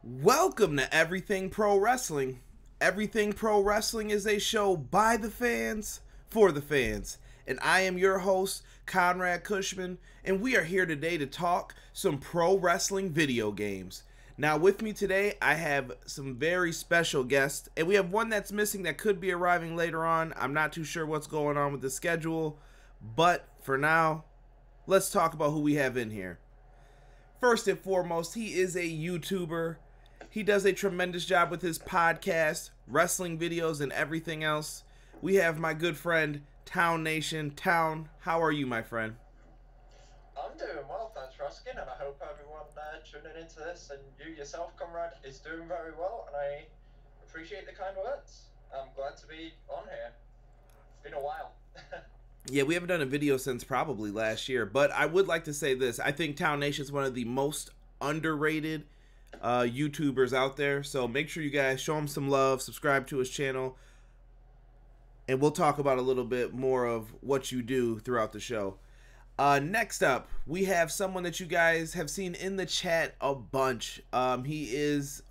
Welcome to Everything Pro Wrestling. Everything Pro Wrestling is a show by the fans, for the fans. And I am your host, Conrad Cushman, and we are here today to talk some pro wrestling video games. Now with me today, I have some very special guests, and we have one that's missing that could be arriving later on. I'm not too sure what's going on with the schedule, but for now, let's talk about who we have in here. First and foremost, he is a YouTuber. He does a tremendous job with his podcast, wrestling videos, and everything else. We have my good friend, TOWNNATION. Town, how are you, my friend? I'm doing well, thanks for asking, and I hope everyone tuning into this and you yourself, Conrad, is doing very well, and I appreciate the kind words. I'm glad to be on here. It's been a while. Yeah, we haven't done a video since probably last year, but I would like to say this. I think TOWNNATION is one of the most underrated YouTubers out there, so make sure you guys show him some love, subscribe to his channel, and we'll talk about a little bit more of what you do throughout the show. Next up, we have someone that you guys have seen in the chat a bunch. He is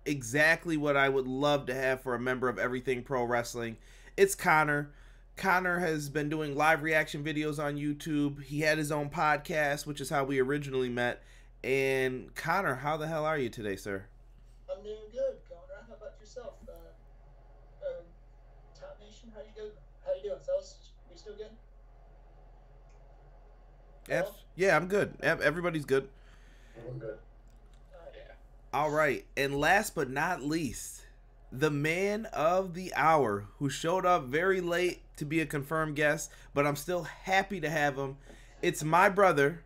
exactly what I would love to have for a member of Everything Pro Wrestling. It's Konnor. Konnor has been doing live reaction videos on YouTube. He had his own podcast, which is how we originally met. And Konnor, how the hell are you today, sir? I'm doing good, Connor. How about yourself? TOWNNATION, how you doing, fellas? We still good? Yeah, I'm good. Everybody's good. I'm good. Yeah. All right, and last but not least, the man of the hour who showed up very late to be a confirmed guest, but I'm still happy to have him. It's my brother.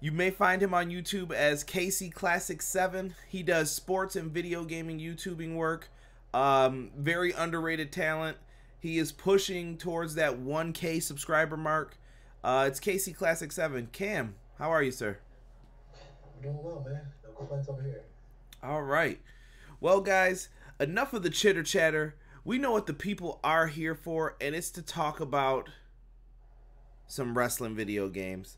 You may find him on YouTube as Casey Classic 7. He does sports and video gaming YouTubing work. Very underrated talent. He is pushing towards that 1K subscriber mark. It's Casey Classic 7. Cam, how are you, sir? I'm doing well, man. No complaints over here. All right. Well, guys, enough of the chitter chatter. We know what the people are here for, and it's to talk about some wrestling video games.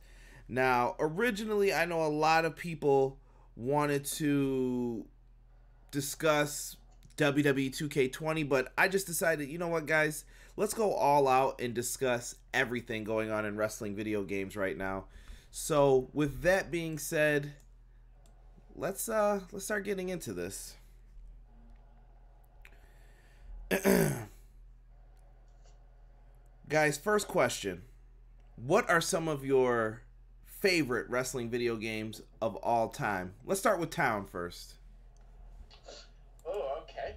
Now, originally, I know a lot of people wanted to discuss WWE 2K20, but I just decided, you know what, guys? Let's go all out and discuss everything going on in wrestling video games right now. So, with that being said, let's start getting into this. Guys, first question. What are some of your favorite wrestling video games of all time? Let's start with Town first. Oh, okay.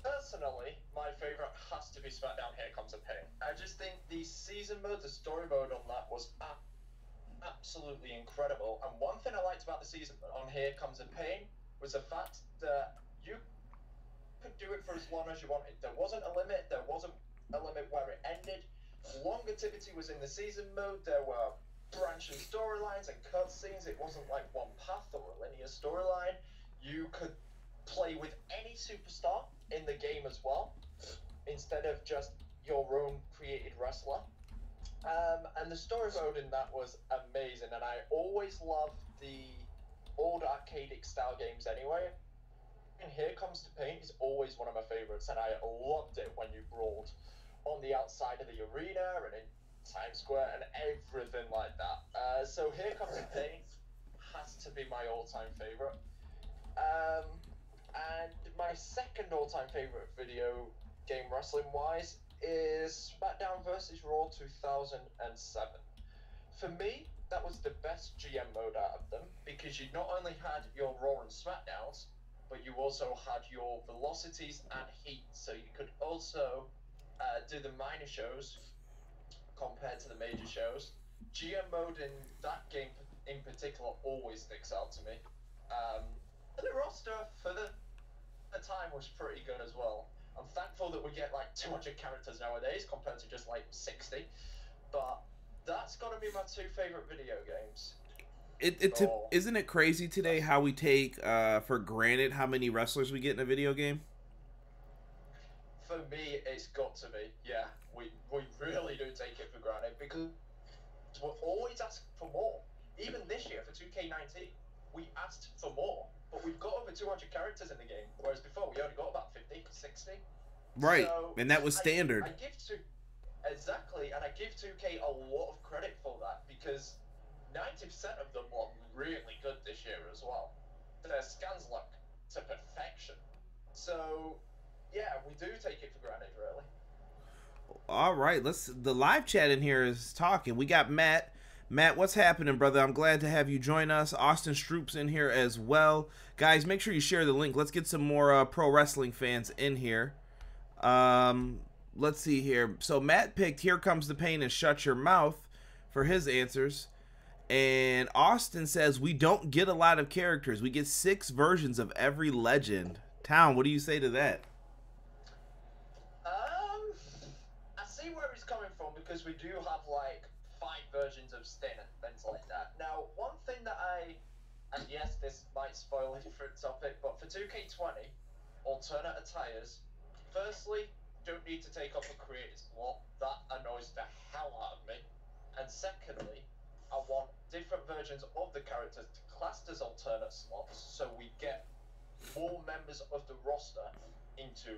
Personally, my favorite has to be SmackDown Here Comes a Pain. I just think the season mode, the story mode on that was absolutely incredible. And one thing I liked about the season on Here Comes a Pain was the fact that you could do it for as long as you wanted. There wasn't a limit. There wasn't a limit where it ended. Longevity was in the season mode. There were branching storylines and cutscenes. It wasn't like one path or a linear storyline. You could play with any superstar in the game as well, instead of just your own created wrestler. And the story mode in that was amazing, and I always loved the old arcadic style games anyway. And Here Comes the Pain is always one of my favorites, and I loved it when you brawled on the outside of the arena and in Times Square and everything like that. So Here Comes the Pain has to be my all-time favorite. And my second all-time favorite video game wrestling-wise is SmackDown vs. Raw 2007. For me, that was the best GM mode out of them, because you not only had your Raw and SmackDowns, but you also had your velocities and heat, so you could also do the minor shows compared to the major shows. GM mode in that game in particular always sticks out to me. And the roster for the time was pretty good as well. I'm thankful that we get like 200 characters nowadays compared to just like 60. But that's got to be my two favorite video games. Isn't it crazy today how we take for granted how many wrestlers we get in a video game? For me, it's got to be. Yeah, we really do take it for granted, because we're always asking for more. Even this year for 2K19, we asked for more, but we've got over 200 characters in the game, whereas before we only got about 50, 60. Right, So and that was standard. I give to exactly, and I give 2K a lot of credit for that because 90% of them look really good this year as well. Their scans look to perfection. So yeah, we do take it for granted, really. All right, the live chat in here is talking. We got Matt. Matt, what's happening, brother? I'm glad to have you join us. Austin Stroop's in here as well. Guys, make sure you share the link. Let's get some more pro wrestling fans in here. Let's see here. So Matt picked Here Comes the Pain and Shut Your Mouth for his answers. And Austin says we don't get a lot of characters. We get 6 versions of every legend. Town, what do you say to that? I see where he's coming from because we do have like 5 versions of Sting and things like that. Now, one thing that and yes, this might spoil a different topic, but for 2K20, alternate attires, firstly, don't need to take up a creative slot. That annoys the hell out of me. And secondly, I want different versions of the characters classed as alternate slots so we get more members of the roster into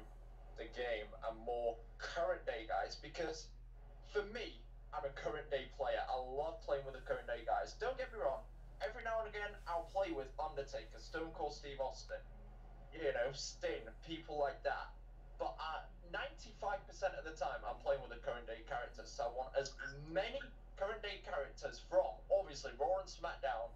the game and more current day guys, because for me, I'm a current day player. I love playing with the current day guys. Don't get me wrong, every now and again I'll play with Undertaker, Stone Cold Steve Austin, you know, Sting, people like that. But 95% of the time I'm playing with the current day characters, so I want as many current day characters from obviously Raw and SmackDown,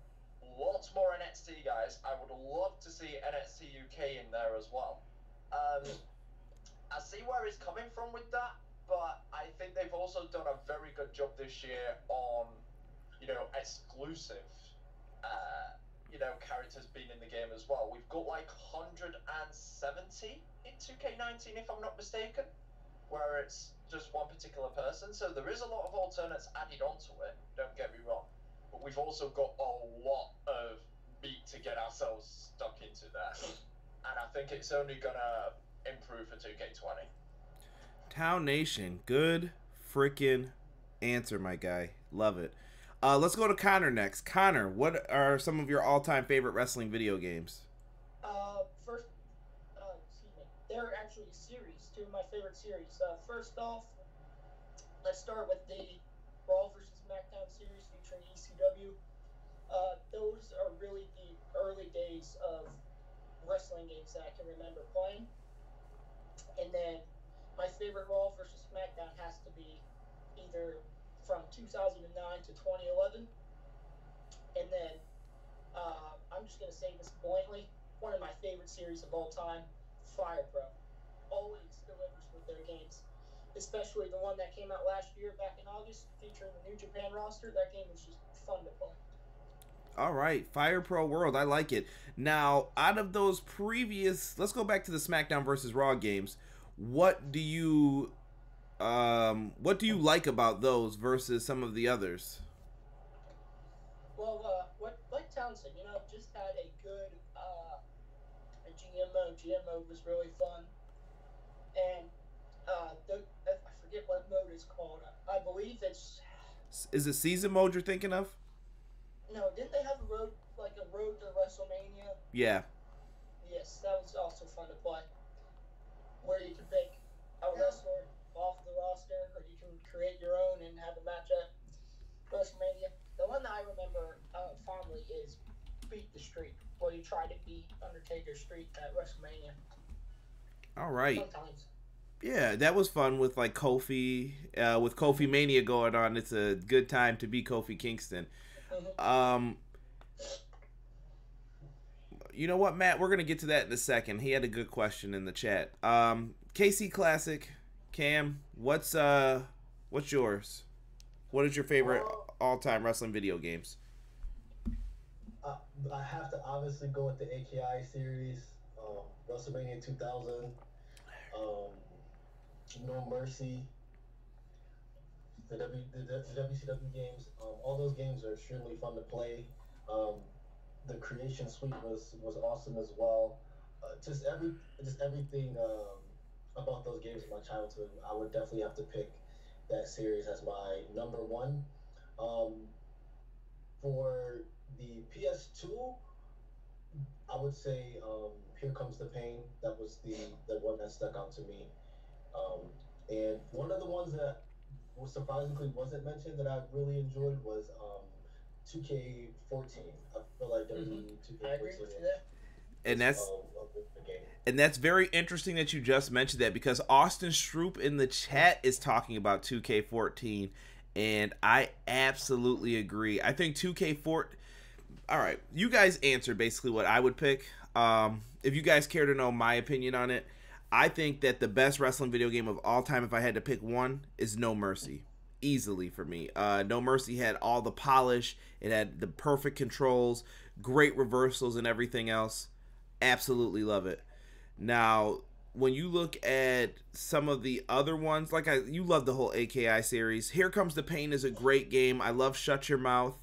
lots more NXT guys. I would love to see NXT UK in there as well. I see where he's coming from with that, but I think they've also done a very good job this year on, you know, exclusive, characters being in the game as well. We've got like 170 in 2K19, if I'm not mistaken, where it's just one particular person. So there is a lot of alternates added onto it, don't get me wrong. But we've also got a lot of meat to get ourselves stuck into there. And I think it's only going to improve for 2K20. Town Nation, good freaking answer, my guy. Love it. Let's go to Konnor next. Konnor, what are some of your all-time favorite wrestling video games? Excuse me. They're actually series, 2 of my favorite series. First off, let's start with the Raw vs. SmackDown series featuring ECW. Those are really the early days of wrestling games that I can remember playing. And then my favorite Raw vs. SmackDown has to be either from 2009 to 2011. And then I'm just going to say this bluntly, one of my favorite series of all time, Fire Pro. Always delivers with their games, especially the one that came out last year back in August featuring the New Japan roster. That game was just fun to play. All right, Fire Pro World, I like it. Now, out of those previous, let's go back to the SmackDown versus Raw games. What do you like about those versus some of the others? Well, like Town said, just had a good a GM mode. GM mode was really fun, and I forget what mode it's called. I believe it's. Is it season mode you're thinking of? No, didn't they have a road to WrestleMania? Yeah. Yes, that was also fun to play. Where you can pick a wrestler off the roster, or you can create your own and have a match at WrestleMania. The one that I remember fondly is Beat the Streak, where you try to beat Undertaker's streak at WrestleMania. All right. Sometimes. Yeah, that was fun with like Kofi, with Kofi Mania going on. It's a good time to be Kofi Kingston. Mm-hmm. You know what, Matt? We're gonna get to that in a second. He had a good question in the chat. KC Classic, Cam, what's yours? What is your favorite all-time wrestling video games? I have to obviously go with the AKI series, WrestleMania 2000, No Mercy, the WCW games. All those games are extremely fun to play. The Creation Suite was awesome as well. Just everything about those games in my childhood, I would definitely have to pick that series as my number one. For the PS2, I would say Here Comes the Pain. That was the one that stuck out to me. Um, and one of the ones that was surprisingly wasn't mentioned that I really enjoyed was 2K14. I feel like WWE I agree 2K14 with you there. And is that's a game. and that's very interesting that you just mentioned that, because Austin Stroop in the chat is talking about 2K14, and I absolutely agree. I think 2K4. All right, you guys answered basically what I would pick. If you guys care to know my opinion on it, I think that the best wrestling video game of all time, if I had to pick one, is No Mercy. Easily for me. No Mercy had all the polish. It had the perfect controls, great reversals, and everything else. Absolutely love it. Now, when you look at some of the other ones, you love the whole AKI series. Here Comes the Pain is a great game. I love Shut Your Mouth.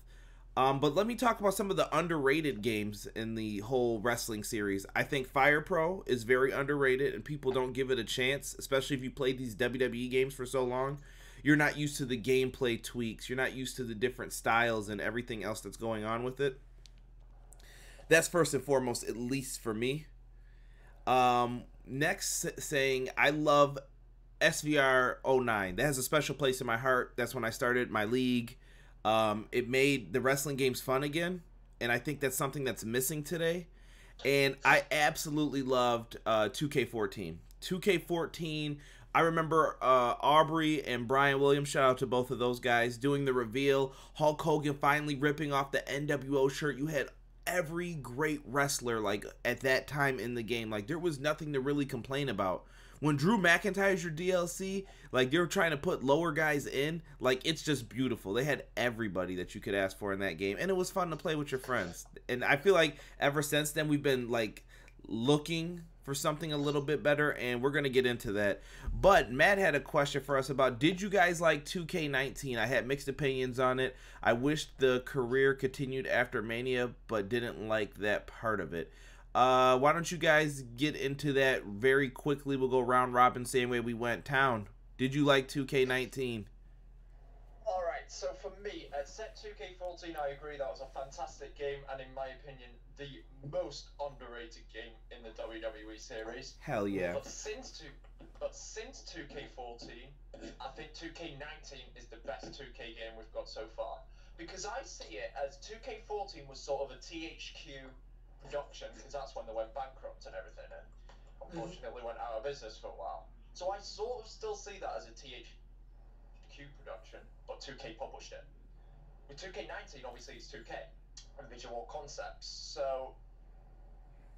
But let me talk about some of the underrated games in the whole wrestling series. I think Fire Pro is very underrated, and people don't give it a chance, especially if you played these WWE games for so long. You're not used to the gameplay tweaks. You're not used to the different styles and everything else that's going on with it. That's first and foremost, at least for me. Next, saying I love SVR 09. That has a special place in my heart. That's when I started my league. It made the wrestling games fun again, and I think that's something that's missing today. And I absolutely loved 2K14. 2K14, I remember Aubrey and Brian Williams, shout out to both of those guys, doing the reveal. Hulk Hogan finally ripping off the NWO shirt. You had every great wrestler like at that time in the game. Like, there was nothing to really complain about. When Drew McIntyre's your DLC, like, they were trying to put lower guys in, like, it's just beautiful. They had everybody that you could ask for in that game, and it was fun to play with your friends. And I feel like ever since then, we've been, like, looking for something a little bit better, and we're going to get into that. But Matt had a question for us about, did you guys like 2K19? I had mixed opinions on it. I wished the career continued after Mania, but didn't like that part of it. Why don't you guys get into that very quickly? We'll go round robin, same way we went. Town, did you like 2K19? Alright, so for me, at set 2K14, I agree that was a fantastic game, and in my opinion, the most underrated game in the WWE series. Hell yeah. But since 2K14, I think 2K19 is the best 2K game we've got so far. Because I see it as 2K14 was sort of a THQ production, because that's when they went bankrupt and everything, and unfortunately went out of business for a while. So I sort of still see that as a THQ production, but 2K published it. With 2K19, obviously it's 2K and Visual Concepts. So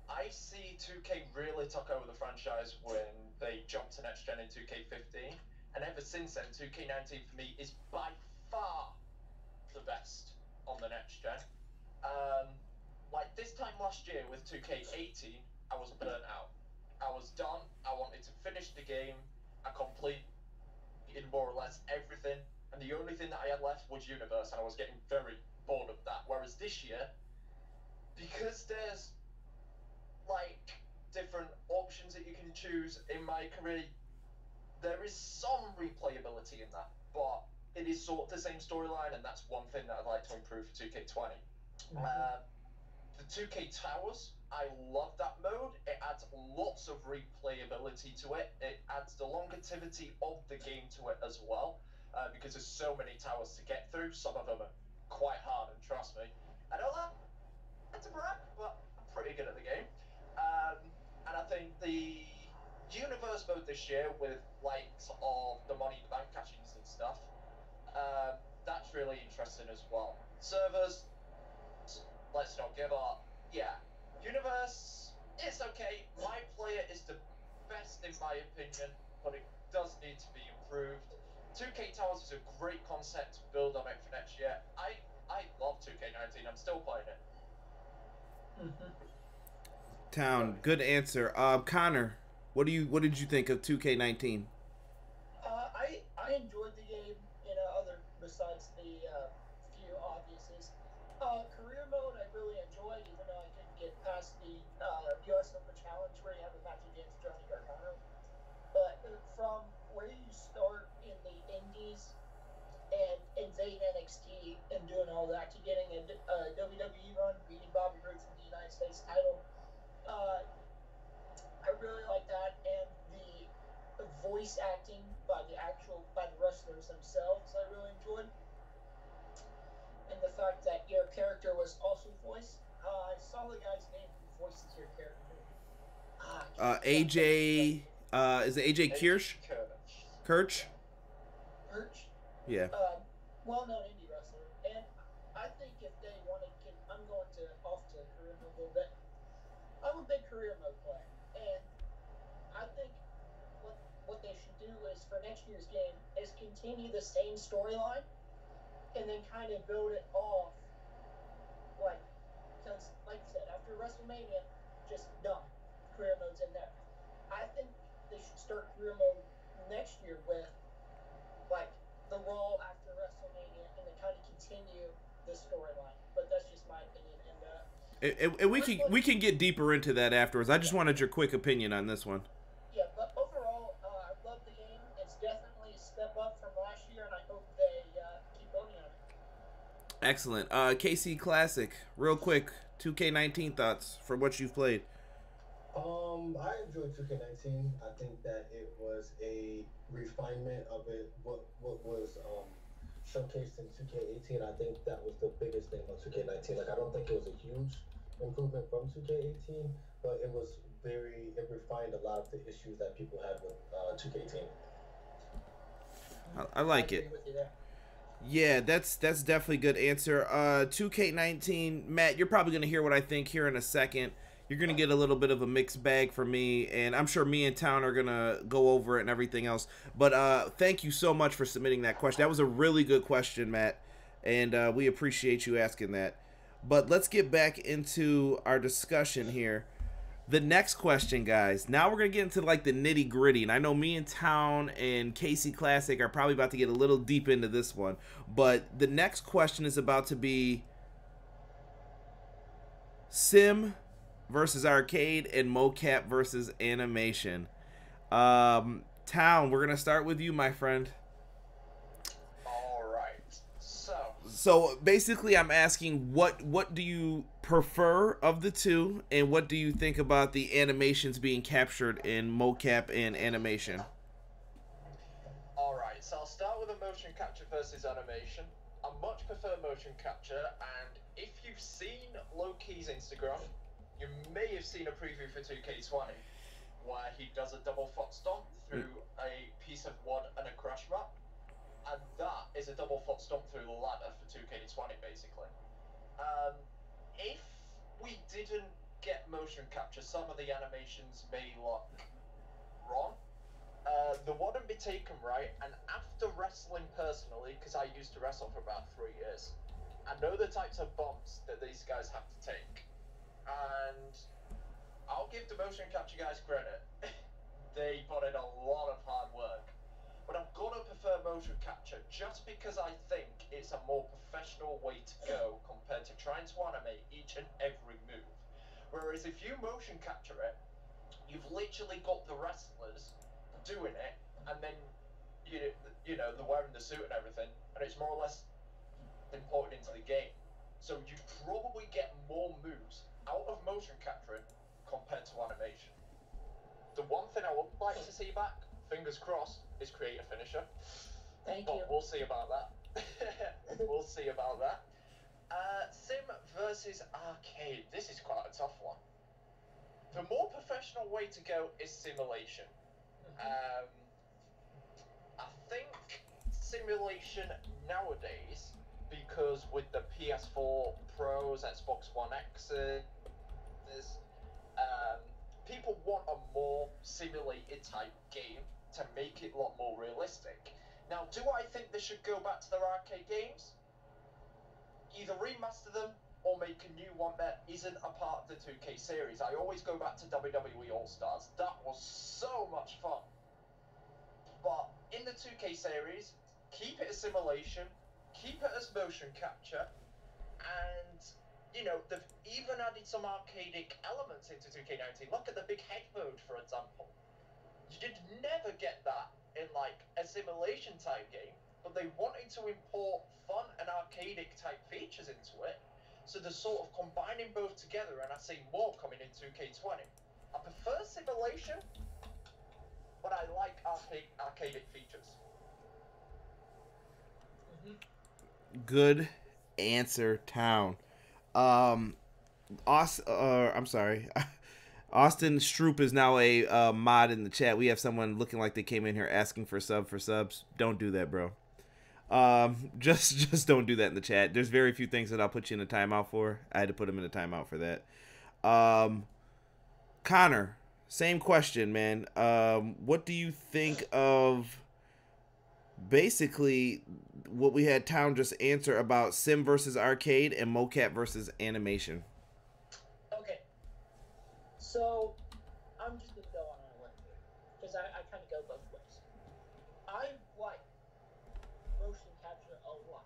I see 2K really took over the franchise when they jumped to next gen in 2K15, and ever since then, 2K19 for me is by far the best on the next gen. Like this time last year with 2K18, I was burnt out. I was done. I wanted to finish the game. I completed more or less everything, and the only thing that I had left was Universe, and I was getting very bored of that. Whereas this year, because there's like different options that you can choose in my career, there is some replayability in that, but it is sort of the same storyline, and that's one thing that I'd like to improve for 2K20. The 2K Towers, I love that mode. It adds lots of replayability to it. It adds the longevity of the game to it as well, because there's so many towers to get through. Some of them are quite hard, and trust me, I don't like to brag, but I'm pretty good at the game. And I think the Universe mode this year, with likes of the Money in the Bank cashings and stuff, that's really interesting as well. Servers, let's not give up. Yeah, Universe, it's okay. My player is the best in my opinion, but it does need to be improved. 2K Towers is a great concept to build on it for next year. I love 2K19. I'm still playing it. Town, good answer. Konnor, what did you think of 2K19? I enjoyed the game, other besides the few obviouses. Career mode I really enjoyed, even though I couldn't get past the US Open Challenge where you have a match against Johnny Gargano. But from where you start in the Indies and invade NXT and doing all that to getting a WWE run, beating Bobby Roode for the United States title, voice acting by the wrestlers themselves I really enjoyed, and the fact that your character was also voiced. I saw the guy's name who voices your character. AJ. Is it AJ Kirsch? Kirch? Kirch? Yeah. Well-known indie wrestler, and I think if they want to get, I'm going to off to career mode a little bit. I'm a big career mode player, and I think what they should do is for next year's game is continue the same storyline, and then kind of build it off, because like I said, after WrestleMania, just done. Career mode's in there. I think they should start career mode next year with the Raw after WrestleMania, and then kind of continue the storyline. But that's just my opinion. And we can get deeper into that afterwards. I just wanted your quick opinion on this one. Yeah, but overall, I love the game. It's definitely a step up from last year, and I hope they keep building on it. Excellent. KC Classic, real quick, 2K19 thoughts for what you've played. I enjoyed 2K19. I think that it was a refinement of what was showcased in 2K18. I think that was the biggest thing about 2K19. I don't think it was a huge improvement from 2K18, but it refined a lot of the issues that people had with 2K18. I like it. Yeah, that's definitely a good answer. 2K19, Matt, you're probably going to hear what I think here in a second. You're going to get a little bit of a mixed bag from me, and I'm sure me and Town are going to go over it and everything else. But thank you so much for submitting that question. That was a really good question, Matt, and we appreciate you asking that. But let's get back into our discussion here. The next question, guys. Now we're going to get into the nitty-gritty, and I know me and Town and KC Classic are probably about to get a little deep into this one. But the next question is about to be Sim versus arcade and mocap versus animation. Town, we're gonna start with you, my friend. All right. So basically, I'm asking what do you prefer of the two, and what do you think about the animations being captured in mocap and animation? All right. So I'll start with the motion capture versus animation. I much prefer motion capture, and if you've seen Loki's Instagram, you may have seen a preview for 2K20 where he does a double foot stomp through a piece of wood and a crash map, and that is a double foot stomp through the ladder for 2K20 basically. If we didn't get motion capture, some of the animations may look wrong. They wouldn't be taken right, and after wrestling personally, because I used to wrestle for about 3 years, I know the types of bumps that these guys have to take. And I'll give the motion capture guys credit. They put in a lot of hard work. But I'm gonna prefer motion capture just because I think it's a more professional way to go compared to trying to animate each and every move. Whereas if you motion capture it, you've literally got the wrestlers doing it, and then you know they're wearing the suit and everything, and it's more or less imported into the game. So you probably get more moves out of motion capturing compared to animation. The one thing I would like to see back, fingers crossed, is create a finisher. Thank you. We'll see about that. We'll see about that. Sim versus arcade. This is quite a tough one. The more professional way to go is simulation. I think simulation nowadays, because with the PS4 Pros, Xbox One X's, people want a more simulated type game to make it a lot more realistic. Now, do I think they should go back to their arcade games? Either remaster them or make a new one that isn't a part of the 2K series. I always go back to WWE All-Stars. That was so much fun. But in the 2K series, keep it as simulation, keep it as motion capture, and they've even added some arcadic elements into 2K19. Look at the big head mode, for example. You'd never get that in a simulation type game, but they wanted to import fun and arcadic type features into it, so they're sort of combining both together, and I see more coming in 2K20. I prefer simulation, but I like arcadic features. Good answer, Town. I'm sorry. Austin Stroop is now a mod in the chat. We have someone looking like they came in here asking for subs. Don't do that, bro. Just don't do that in the chat. There's very few things that I'll put you in a timeout for. I had to put him in a timeout for that. Konnor, same question, man. What do you think of basically what we had Town just answer about sim versus arcade and mocap versus animation? Okay. So, I'm just going to go on a limb here, because I kind of go both ways. I like motion capture a lot,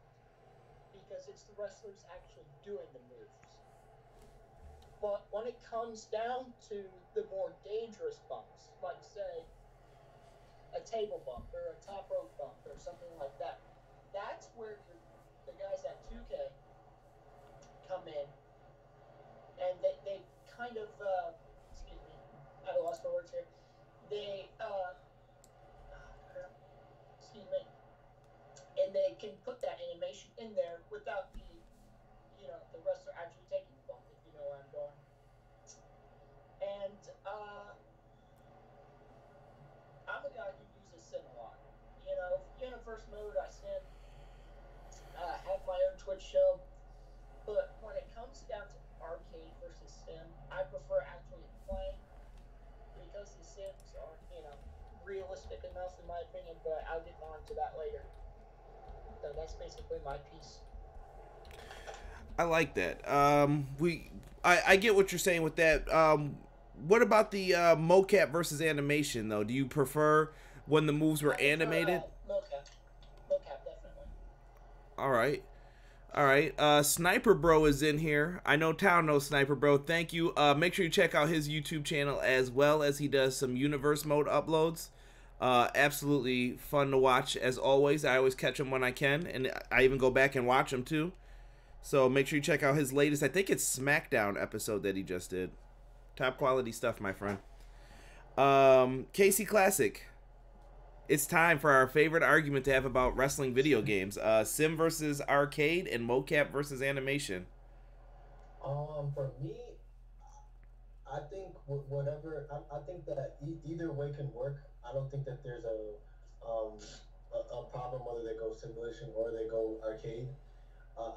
because it's the wrestlers actually doing the moves. But when it comes down to the more dangerous bumps, like, say, a table bump or a top rope bump or something like that, that's where the guys at 2K come in, and they kind of, excuse me, I lost my words here. They, excuse me, and they can put that animation in there without the wrestler actually taking the bump, if you know where I'm going. And, I'm a guy who uses sim a lot. You know, Universe mode, I sim, have my own Twitch show, but when it comes down to arcade versus sim, I prefer actually playing, because the sims are, realistic enough in my opinion, but I'll get more into that later. So that's basically my piece. I like that. I get what you're saying with that. What about the mocap versus animation though? Do you prefer when the moves were animated? Mocap, definitely. All right. Sniper Bro is in here. I know Town knows Sniper Bro. Thank you. Make sure you check out his YouTube channel as well, as he does some universe mode uploads. Absolutely fun to watch as always. I always catch him when I can, and I even go back and watch him too. So make sure you check out his latest, I think it's SmackDown episode that he just did. Top quality stuff, my friend. KC Classic. It's time for our favorite argument to have about wrestling video games. Sim versus arcade and mocap versus animation. For me, I think whatever. I think that either way can work. I don't think that there's a problem whether they go simulation or they go arcade.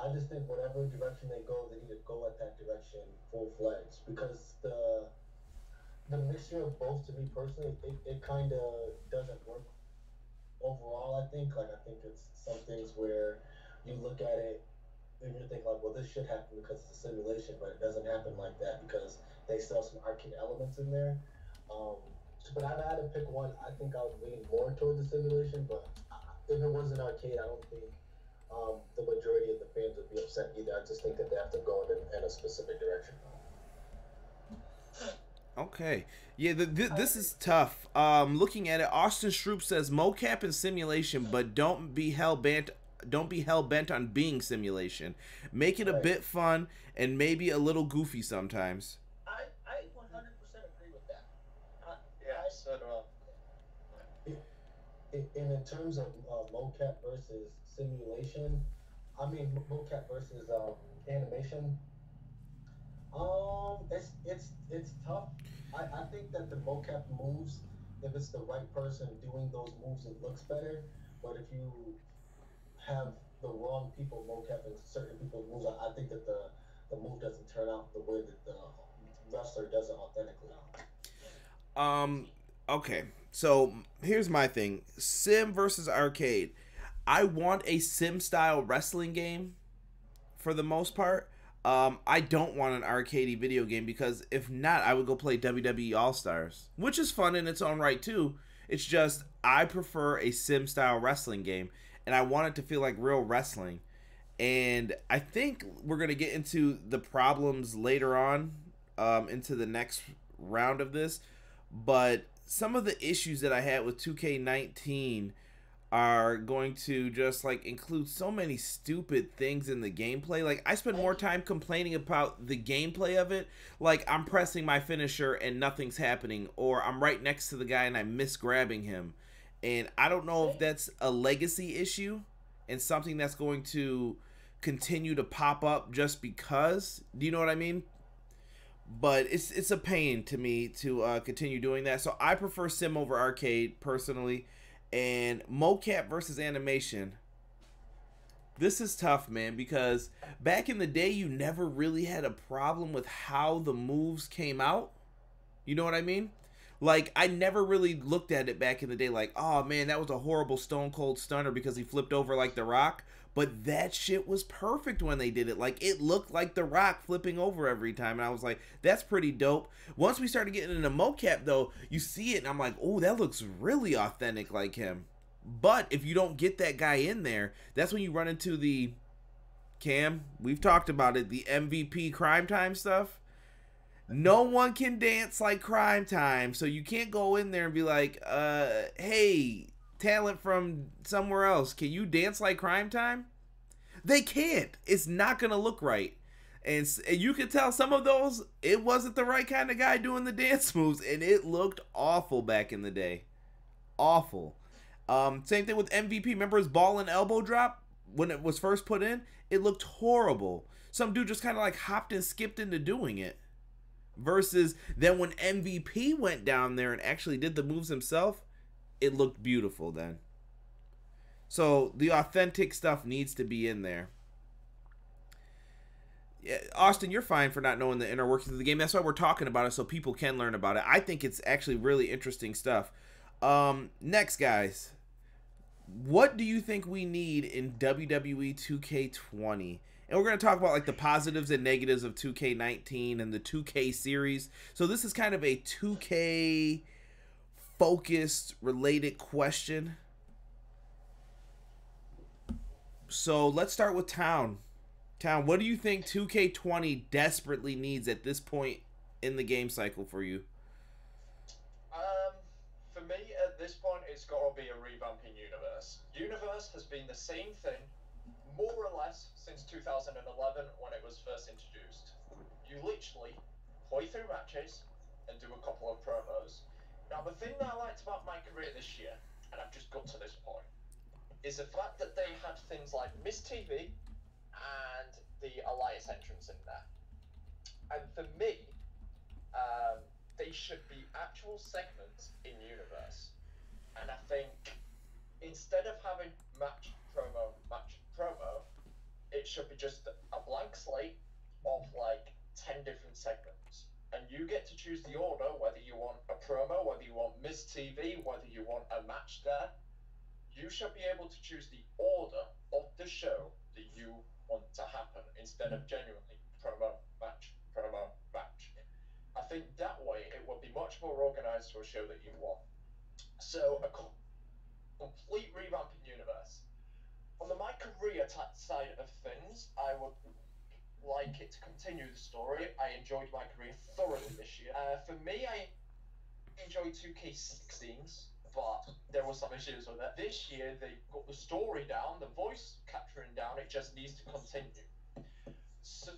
I just think whatever direction they go, they need to go at that direction full-fledged, because the mixture of both, to me personally, it kind of doesn't work overall. I think it's some things where you look at it and you think like, well, this should happen because it's a simulation, but it doesn't happen like that because they still have some arcade elements in there. But if I had to pick one, I think I would lean more towards the simulation, but if it was an arcade, I don't think the majority of the fans would be upset either. I just think that they have to go in a specific direction. Okay. Yeah, this is tough. Looking at it, Austin Stroop says mocap and simulation, but don't be hell bent on being simulation. Make it a bit fun and maybe a little goofy sometimes. I 100% agree with that. Yeah, so do I. In terms of mocap versus simulation, I mean mocap versus animation. It's tough. I think that the mocap moves, if it's the right person doing those moves, it looks better. But if you have the wrong people mocapping certain people's moves, I think that the move doesn't turn out the way that the wrestler does it authentically. Okay. So here's my thing. Sim versus arcade. I want a sim style wrestling game for the most part. I don't want an arcadey video game, because if not, I would go play WWE All-Stars, which is fun in its own right too. It's just I prefer a sim style wrestling game, and I want it to feel like real wrestling. And I think we're going to get into the problems later on, into the next round of this. But some of the issues that I had with 2K19 are going to just like include so many stupid things in the gameplay. Like I spend more time complaining about the gameplay of it, like I'm pressing my finisher and nothing's happening, or I'm right next to the guy and I miss grabbing him. And I don't know if that's a legacy issue and something that's going to continue to pop up just because. Do you know what I mean? But it's a pain to me to continue doing that. So I prefer sim over arcade personally. And mocap versus animation. This is tough, man, because back in the day, you never really had a problem with how the moves came out. You know what I mean? Like, I never really looked at it back in the day like, oh, man, that was a horrible Stone Cold Stunner because he flipped over like The Rock. But that shit was perfect when they did it. Like, it looked like The Rock flipping over every time. And I was like, that's pretty dope. Once we started getting into mocap, though, you see it, and I'm like, oh, that looks really authentic like him. But if you don't get that guy in there, that's when you run into the, Cam, we've talked about it, the MVP Crime Time stuff. No one can dance like Crime Time, so you can't go in there and be like, hey, talent from somewhere else, can you dance like Crime Time? They can't. It's not gonna look right. And you could tell some of those, it wasn't the right kind of guy doing the dance moves, and it looked awful back in the day. Awful. Same thing with MVP. Remember his ball and elbow drop when it was first put in? It looked horrible. Some dude just kind of like hopped and skipped into doing it. Versus then when MVP went down there and actually did the moves himself, it looked beautiful then. So the authentic stuff needs to be in there. Yeah, Austin, you're fine for not knowing the inner workings of the game. That's why we're talking about it, so people can learn about it. I think it's actually really interesting stuff. Next, guys. What do you think we need in WWE 2K20? And we're going to talk about like the positives and negatives of 2K19 and the 2K series. So this is kind of a 2K focused related question. So let's start with Town. Town, what do you think 2K20 desperately needs at this point in the game cycle for you? For me, at this point, it's got to be a revamping Universe. Universe has been the same thing, more or less, since 2011 when it was first introduced. You literally play through matches and do a couple of promos. Now, the thing that I liked about my career this year, and I've just got to this point, is the fact that they had things like Miss TV and the Alliance entrance in there. And for me, they should be actual segments in Universe. And I think instead of having match, promo, it should be just a blank slate of like 10 different segments. And you get to choose the order, whether you want a promo, whether you want Miss TV, whether you want a match there. You should be able to choose the order of the show that you want to happen instead of genuinely promo, match, promo, match. I think that way it will be much more organized to a show that you want. So a complete revamping Universe. On the my career side of things, I would like it to continue the story. I enjoyed my career thoroughly this year. For me, I enjoyed 2K16s, but there were some issues with it. This year, they got the story down, the voice capturing down. It just needs to continue. So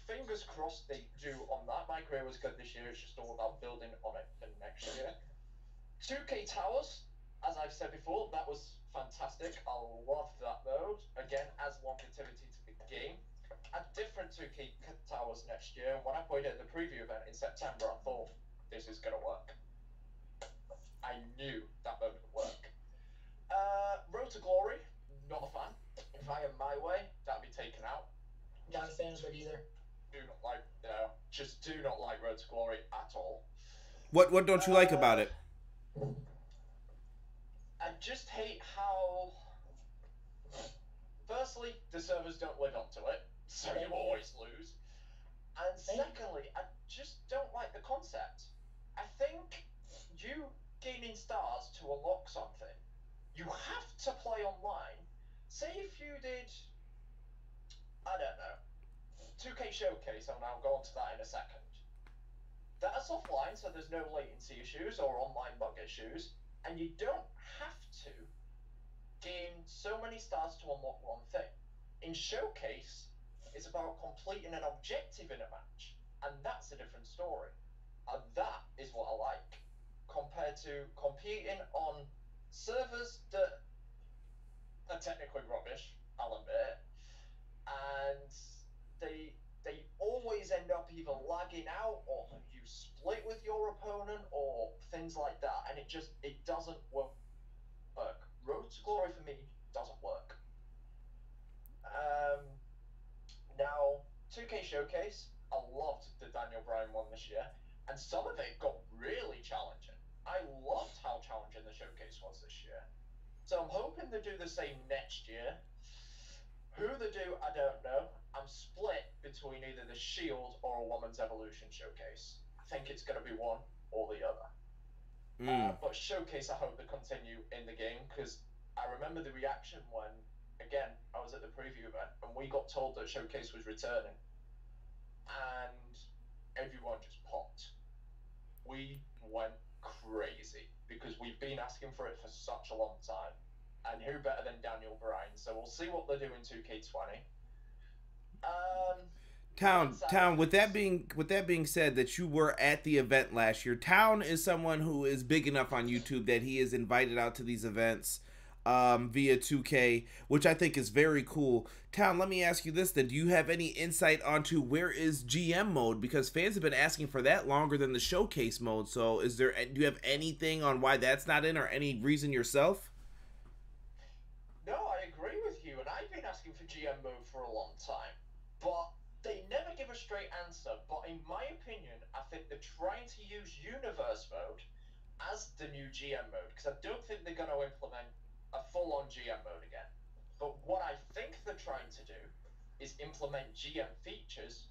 fingers crossed they do on that. My career was good this year. It's just all about building on it for next year. 2K Towers, as I've said before, that was fantastic. I love that mode. Again, adds longevity to the game. A different 2K Towers next year. When I played it at the preview event in September, I thought, this is going to work. I knew that mode would work. Road to Glory, not a fan. If I am my way, that'd be taken out. Not a fan of it either. Just do not like Road to Glory at all. What don't you like about it? I just hate how. Firstly, the servers don't live up to it, so you always lose. And secondly, I just don't like the concept. I think you gaining stars to unlock something, you have to play online. Say if you did, I don't know, 2K Showcase, and I'll go on to that in a second. That's offline, so there's no latency issues or online bug issues. And you don't have to gain so many stars to unlock one thing. In Showcase, it's about completing an objective in a match, and that's a different story. And that is what I like, compared to competing on servers that are technically rubbish, I'll admit, and they always end up either lagging out or you split with your opponent or things like that, and it doesn't work. Road to Glory for me doesn't work. Now, 2K Showcase, I loved the Daniel Bryan one this year, and some of it got really challenging. I loved how challenging the Showcase was this year. So I'm hoping they do the same next year. Who they do, I don't know. I'm split between either the Shield or a Women's Evolution Showcase. I think it's going to be one or the other. But Showcase, I hope they continue in the game, because I remember the reaction when, again, I was at the preview event and we got told that Showcase was returning, and everyone just popped. We went crazy because we've been asking for it for such a long time, and who better than Daniel Bryan? So we'll see what they do in 2K20. Town. With that being said, that you were at the event last year. Town is someone who is big enough on YouTube that he is invited out to these events via 2K, which I think is very cool. Town, let me ask you this then: do you have any insight onto where is GM mode? Because fans have been asking for that longer than the Showcase mode. So, do you have anything on why that's not in, or any reason yourself? No, I agree with you, and I've been asking for GM mode for a long time, but they never give a straight answer. But in my opinion, I think they're trying to use Universe mode as the new GM mode, because I don't think they're going to implement a full-on GM mode again. But what I think they're trying to do is implement GM features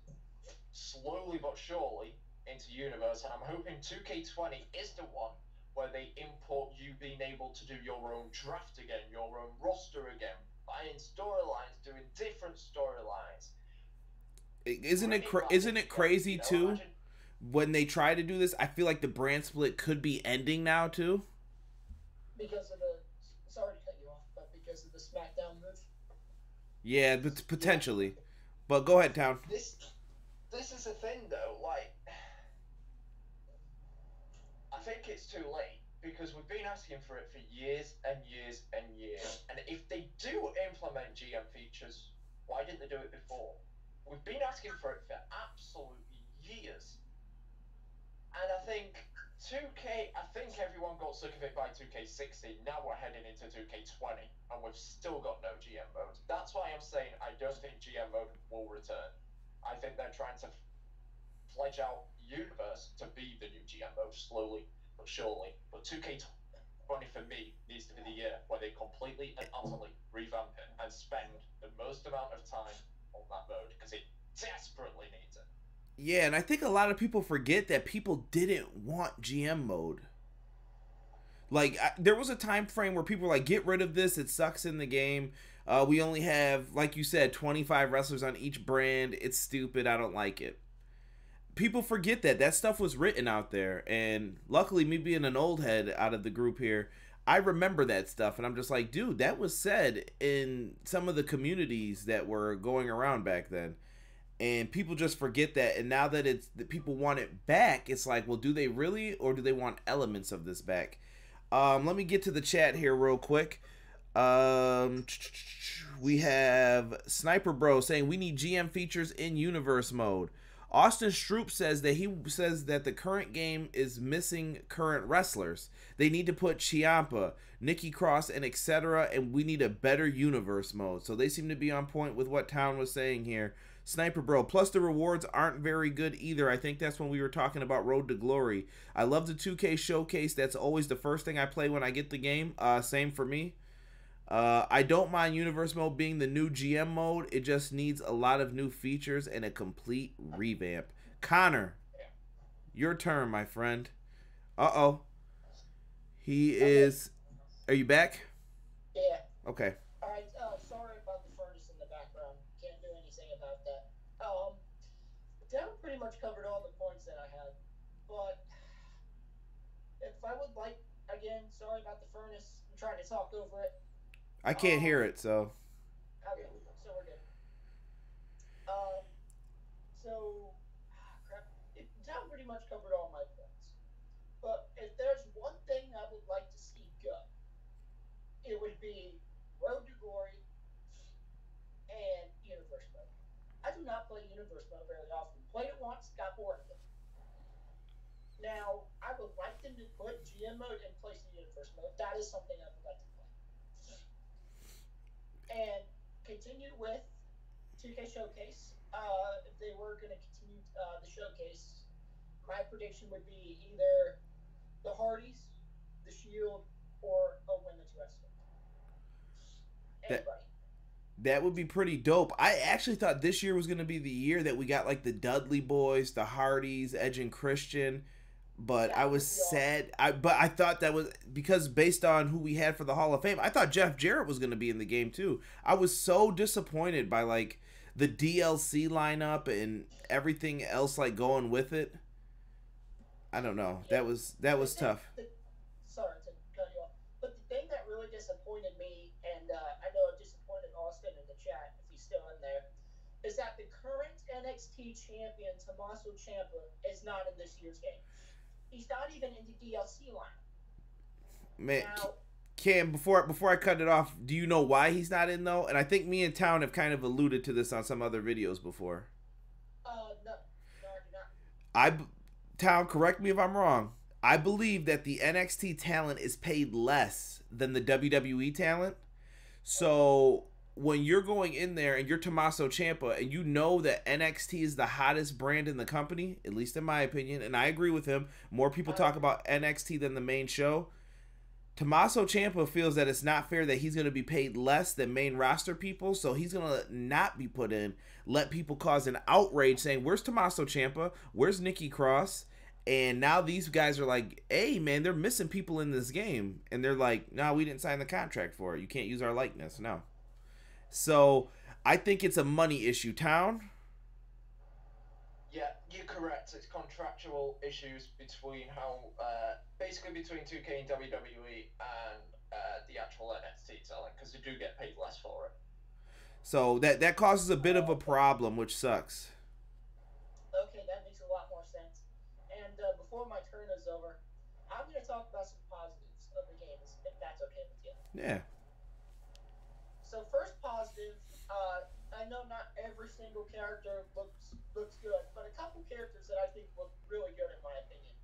slowly but surely into Universe, and I'm hoping 2K20 is the one where they import you being able to do your own draft again, your own roster again, buying storylines, doing different storylines. Isn't it crazy too? Imagine when they try to do this, I feel like the brand split could be ending now too. Because of the, sorry to cut you off, but because of the SmackDown move. Yeah, but potentially. Yeah. But go ahead, Town. This is the thing though, like, I think it's too late, because we've been asking for it for years and years and years. And if they do implement GM features, why didn't they do it before? We've been asking for it for absolutely years. And I think 2K, I think everyone got sick of it by 2K16. Now we're heading into 2K20, and we've still got no GM mode. That's why I'm saying I don't think GM mode will return. I think they're trying to fledge out Universe to be the new GM mode slowly but surely. But 2K20 for me needs to be the year where they completely and utterly revamp it and spend the most amount of time on that mode, because it desperately needs it. Yeah, and I think a lot of people forget that people didn't want GM mode. Like, there was a time frame where people were like, get rid of this, it sucks in the game. We only have, like you said, 25 wrestlers on each brand. It's stupid, I don't like it. People forget that stuff was written out there, and luckily, me being an old head out of the group here, I remember that stuff, and I'm just like, dude, that was said in some of the communities that were going around back then. And people just forget that, and now that people want it back, it's like, well, do they really, or do they want elements of this back? Let me get to the chat here real quick. We have Sniper Bro saying we need GM features in Universe mode. Austin Stroop says that the current game is missing current wrestlers. They need to put Ciampa, Nikki Cross, and etc. And we need a better Universe mode. So they seem to be on point with what Town was saying here. Sniper Bro. Plus the rewards aren't very good either. I think that's when we were talking about Road to Glory. I love the 2K Showcase. That's always the first thing I play when I get the game. Same for me. I don't mind Universe mode being the new GM mode. It just needs a lot of new features and a complete revamp. Konnor, your turn, my friend. Uh-oh. He is... Are you back? Yeah. Okay. All right. Sorry about the furnace in the background. Can't do anything about that. Dan pretty much covered all the points that I had. But if I would like Again, sorry about the furnace. I'm trying to talk over it. I can't hear it, so. Okay, so we're good. Um, so, crap. Tom pretty much covered all my points. But if there's one thing I would like to see go, it would be Road to Glory and Universe Mode. I do not play Universe Mode very often. Played it once, got bored of it. Now, I would like them to put GM mode in place of Universe Mode. That is something I would like to play. And continue with 2K Showcase. If they were going to continue the showcase, my prediction would be either the Hardys, the Shield, or a women's wrestler. Anybody. That would be pretty dope. I actually thought this year was going to be the year that we got like the Dudley Boys, the Hardys, Edge and Christian. But I was sad. But I thought that was because based on who we had for the Hall of Fame, I thought Jeff Jarrett was going to be in the game too. I was so disappointed by like the DLC lineup and everything else like going with it. I don't know. That was tough. Sorry to cut you off, but the thing that really disappointed me, and I know it disappointed Austin in the chat if he's still in there, is that the current NXT champion Tommaso Ciampa is not in this year's game. He's not even in the DLC lineup. Man, now, Cam, before I cut it off, do you know why he's not in though? And I think me and Town have kind of alluded to this on some other videos before. No, I do not. Town, correct me if I'm wrong. I believe that the NXT talent is paid less than the WWE talent. So when you're going in there and you're Tommaso Ciampa and you know that NXT is the hottest brand in the company, at least in my opinion, and I agree with him, more people talk about NXT than the main show. Tommaso Ciampa feels that it's not fair that he's going to be paid less than main roster people, so he's going to not be put in, let people cause an outrage saying, where's Tommaso Ciampa? Where's Nikki Cross? And now these guys are like, hey, man, they're missing people in this game. And they're like, no, we didn't sign the contract for it. You can't use our likeness. No. So I think it's a money issue. Town? Yeah, you're correct. It's contractual issues between basically between 2K and WWE and the actual NXT talent, because they do get paid less for it. So that causes a bit of a problem, which sucks. Okay, that makes a lot more sense. And before my turn is over, I'm going to talk about some positives of the game, if that's okay with you. Yeah. So first positive, I know not every single character looks good, but a couple characters that I think look really good in my opinion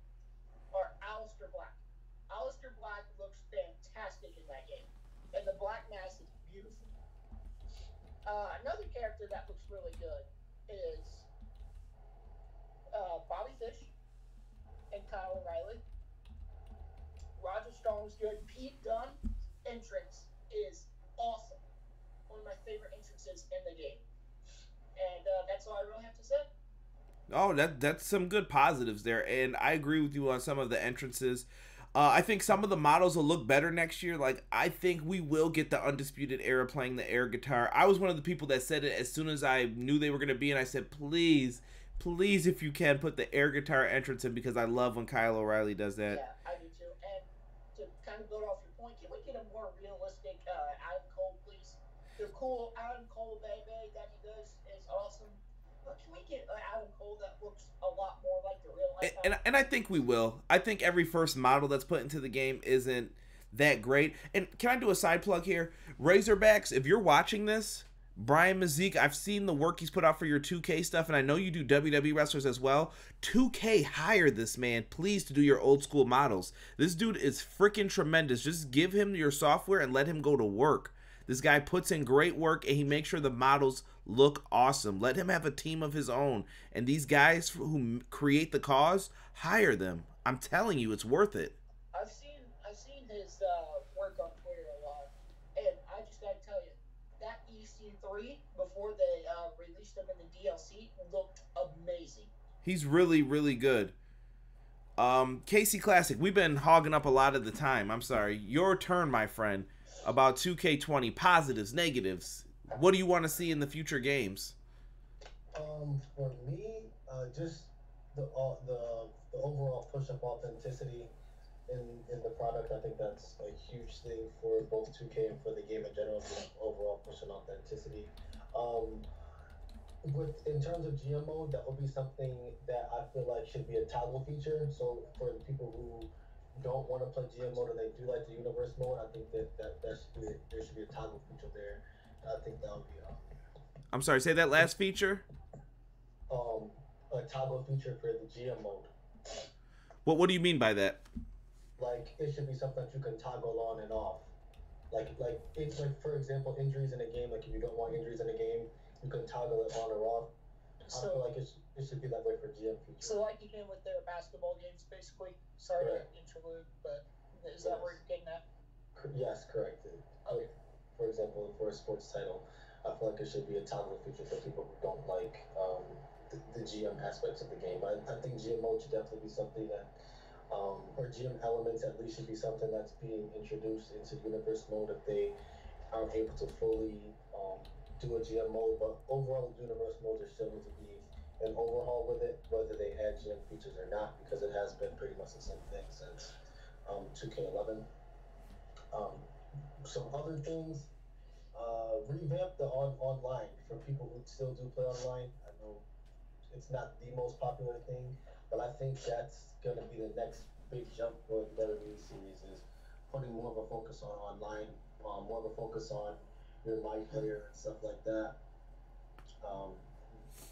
are Aleister Black. Aleister Black looks fantastic in that game, and the Black Mask is beautiful. Another character that looks really good is Bobby Fish and Kyle O'Reilly. Roger Strong's good. Pete Dunne's entrance is awesome. One of my favorite entrances in the game. And that's all I really have to say. Oh, that's some good positives there. And I agree with you on some of the entrances. I think some of the models will look better next year. Like, I think we will get the Undisputed Era playing the air guitar. I was one of the people that said it as soon as I knew they were going to be, and I said, please, if you can, put the air guitar entrance in, because I love when Kyle O'Reilly does that. Yeah, I do too. And to kind of build off your point, can we get a more realistic Adam Cole, please? The cool Adam Cole baby that he does is awesome. But can we get Adam Cole that looks a lot more like the real life? And I think we will. I think every first model that's put into the game isn't that great. And can I do a side plug here? Razorbacks, if you're watching this, Brian Mazik, I've seen the work he's put out for your 2K stuff, and I know you do WWE wrestlers as well. 2K hired this man, please, to do your old school models. This dude is freaking tremendous. Just give him your software and let him go to work. This guy puts in great work, and he makes sure the models look awesome. Let him have a team of his own. And these guys who create the cause, hire them. I'm telling you, it's worth it. I've seen his work on Twitter a lot, and I just gotta tell you, that EC3 before they released him in the DLC looked amazing. He's really, really good. Casey Classic, we've been hogging up a lot of the time. I'm sorry. Your turn, my friend. About 2K20 positives, negatives. What do you want to see in the future games? For me, just the overall push of authenticity. in the product. I think that's a huge thing for both 2K and for the game in general, just overall pushing authenticity. Um, in terms of GM mode, that would be something that I feel like should be a toggle feature. So for the people who don't want to play GM mode and they do like the universe mode, I think that should be, there should be a toggle feature there. I think that would be I'm sorry, say that last feature. A toggle feature for the GM mode. What do you mean by that? Like it should be something that you can toggle on and off. It's like for example, injuries in a game. Like if you don't want injuries in a game, you can toggle it on or off. I feel like it should be that way for GM features. So like you can with their basketball games, basically. Sorry to interlude, but is that where you're getting at? Yes, correct. Okay. For example, for a sports title, I feel like it should be a toggle feature for people who don't like the GM aspects of the game. I think GM mode should definitely be something that, or GM elements at least should be something that's being introduced into universe mode if they aren't able to fully do a GM mode. But overall, universe mode there still needs to be an overhaul with it, whether they add GM features or not, because it has been pretty much the same thing since 2K11. Some other things, revamp the online for people who still do play online. I know it's not the most popular thing, but I think that's going to be the next big jump for the WWE series, is putting more of a focus on online, more of a focus on your My Player and stuff like that.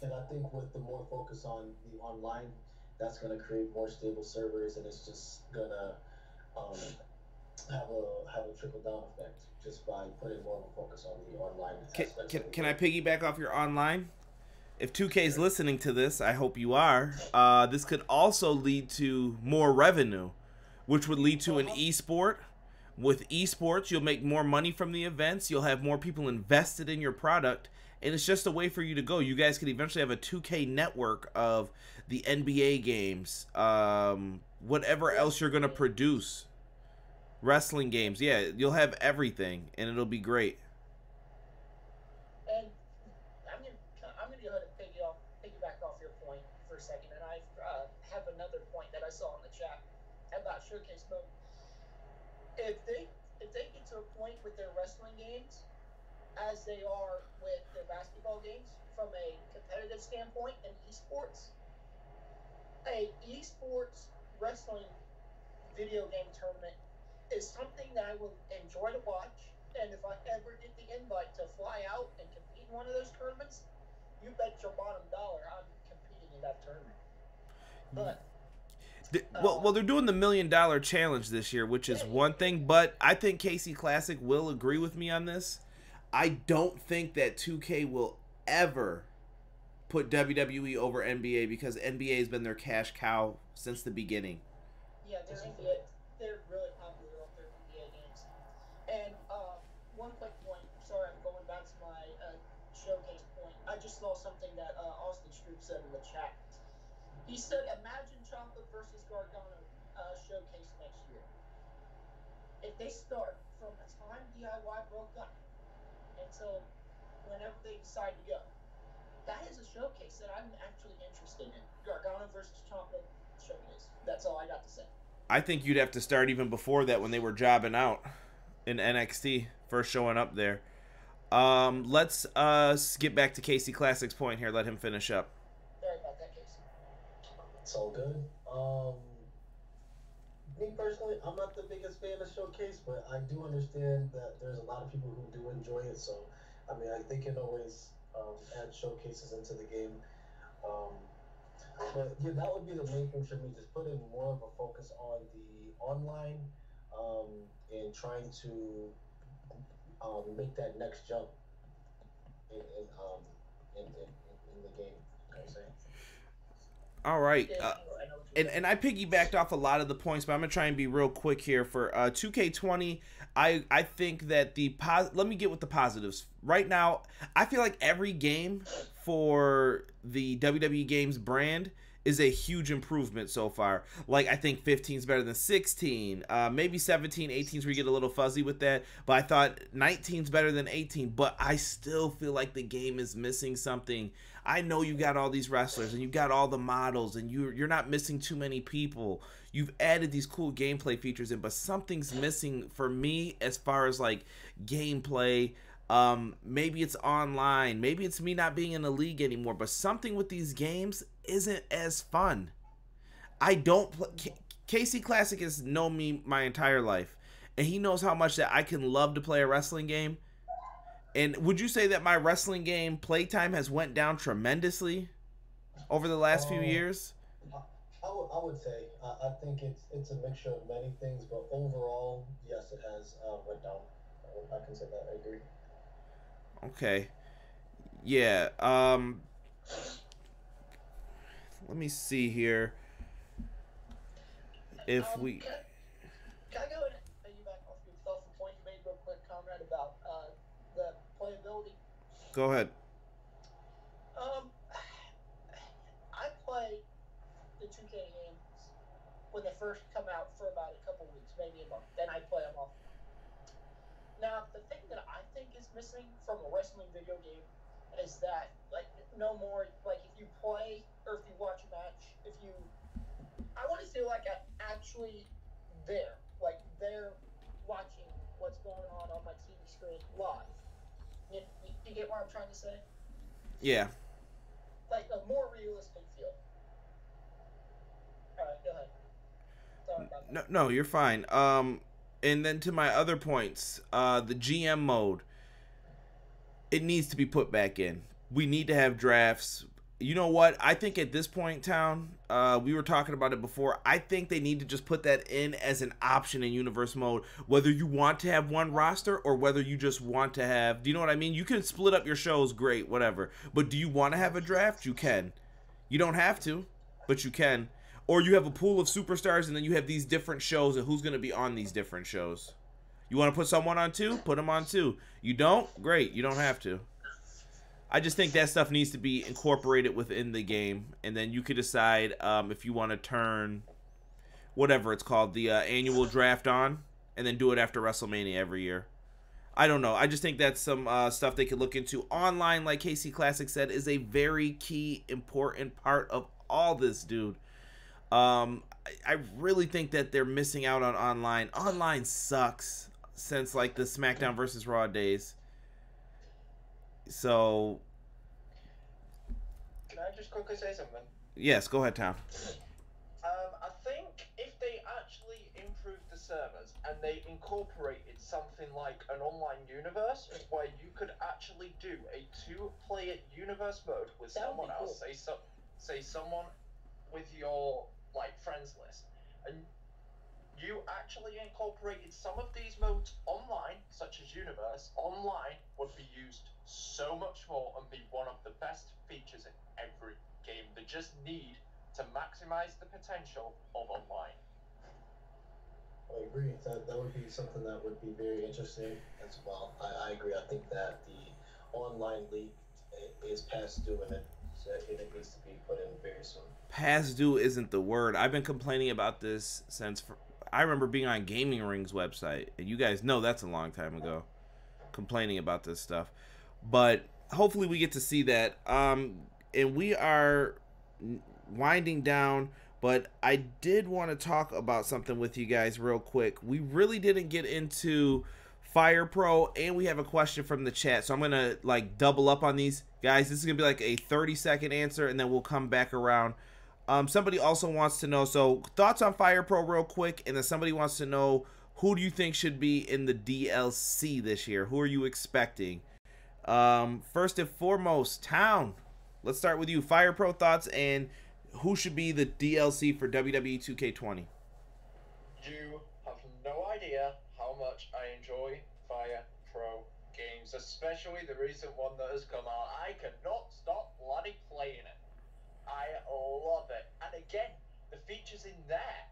And I think with the more focus on the online, that's going to create more stable servers, and it's just going to have a trickle down effect just by putting more of a focus on the online aspects. Can I piggyback off your online? If 2K is listening to this, I hope you are. This could also lead to more revenue, which would lead to an esport. With esports, you'll make more money from the events. You'll have more people invested in your product, and it's just a way for you to go. You guys could eventually have a 2K network of the NBA games, whatever else you're going to produce. Wrestling games, yeah, you'll have everything, and it'll be great. And I'm gonna go ahead and piggyback off your point for a second, and I have another point that I saw in the chat about showcase mode. If they get to a point with their wrestling games, as they are with their basketball games, from a competitive standpoint and esports, a esports wrestling video game tournament is something that I will enjoy to watch, and if I ever get the invite to fly out and compete in one of those tournaments, you bet your bottom dollar I'm competing in that tournament. But well, they're doing the $1 million challenge this year, which is one thing, but I think KC Classic will agree with me on this. I don't think that 2K will ever put WWE over NBA, because NBA has been their cash cow since the beginning. Yeah, they're really popular off their NBA games. And one quick point, sorry, I'm going back to my showcase point. I just saw something that Austin Stroop said in the chat. He said, imagine Ciampa versus Gargano showcase next year. If they start from the time DIY broke up until whenever they decide to go, that is a showcase that I'm actually interested in. Gargano versus Ciampa showcase. That's all I got to say. I think you'd have to start even before that, when they were jobbing out in NXT, first showing up there. Let's get back to KC Classic's point here. Let him finish up. Sorry about that, Casey. It's all good. Me personally, I'm not the biggest fan of Showcase, but I do understand that there's a lot of people who do enjoy it. So, I mean, they can always add showcases into the game. But yeah, that would be the main thing for me, just putting more of a focus on the online and trying to make that next jump in the game. You know what I'm saying? All right. And I piggybacked off a lot of the points, but I'm going to try and be real quick here. For 2K20, I think that let me get with the positives. Right now, I feel like every game for the WWE Games brand is a huge improvement so far. Like, I think 15 is better than 16. Maybe 17, 18 is where you get a little fuzzy with that. But I thought 19 is better than 18. But I still feel like the game is missing something. I know you got all these wrestlers and you got all the models and you're not missing too many people. You've added these cool gameplay features in, but something's missing for me as far as like gameplay. Maybe it's online. Maybe it's me not being in the league anymore. But something with these games isn't as fun. I don't play. KC Classic has known me my entire life, and he knows how much that I can love to play a wrestling game. And would you say that my wrestling game playtime has went down tremendously over the last few years? I would say I think it's a mixture of many things, but overall, yes, it has went down. I can say that. I agree. Okay. Yeah. Let me see here. If we Can I go and piggyback off the point you made real quick, Conrad, about the playability? Go ahead. I play the 2K games when they first come out for about a couple weeks, maybe a month. Then I play them off. Now, the thing that I think is missing from a wrestling video game is that, like, no more, like, if you play or if you watch a match, I want to feel like I'm actually there, like, they're watching what's going on my TV screen live. You get what I'm trying to say? Yeah. Like, a more realistic feel. Alright, go ahead. Sorry about that. No, you're fine. And then to my other points, the GM mode, it needs to be put back in. We need to have drafts. You know what? I think at this point, Town, we were talking about it before. I think they need to just put that in as an option in Universe mode, whether you want to have one roster or whether you just want to have, do you know what I mean? You can split up your shows, great, whatever. But do you want to have a draft? You can. You don't have to, but you can. Or you have a pool of superstars and then you have these different shows and who's going to be on these different shows. You want to put someone on 2? Put them on 2. You don't? Great. You don't have to. I just think that stuff needs to be incorporated within the game. And then you could decide if you want to turn whatever it's called, the annual draft on. And then do it after WrestleMania every year. I don't know. I just think that's some stuff they could look into. Online, like KC Classic said, is a very key, important part of all this, dude. I really think that they're missing out on online. Online sucks since like the SmackDown versus Raw days. So, can I just quickly say something? Yes, go ahead, Tom. I think if they actually improved the servers and they incorporated something like an online universe where you could actually do a 2-player universe mode with someone else, say someone with your like friends list, and you actually incorporated some of these modes online, such as Universe, online would be used so much more and be one of the best features in every game. They just need to maximize the potential of online. I agree. That would be something that would be very interesting as well. I agree. I think that the online league is past due and it needs to be put in very soon. Past due isn't the word. I've been complaining about this since I remember being on Gaming Ring's website, and you guys know that's a long time ago, complaining about this stuff. But hopefully we get to see that. And we are winding down, but I did want to talk about something with you guys real quick. We really didn't get into Fire Pro, and we have a question from the chat, so I'm gonna like double up on these guys. This is gonna be like a 30-second answer, and then we'll come back around. Somebody also wants to know, so thoughts on Fire Pro real quick, and then somebody wants to know, who do you think should be in the DLC this year? Who are you expecting? First and foremost, Town, let's start with you. Fire Pro thoughts, and who should be the DLC for WWE 2K20? You have no idea how much I enjoy Fire Pro games, especially the recent one that has come out. I cannot stop bloody playing it. I love it. And again, the features in there,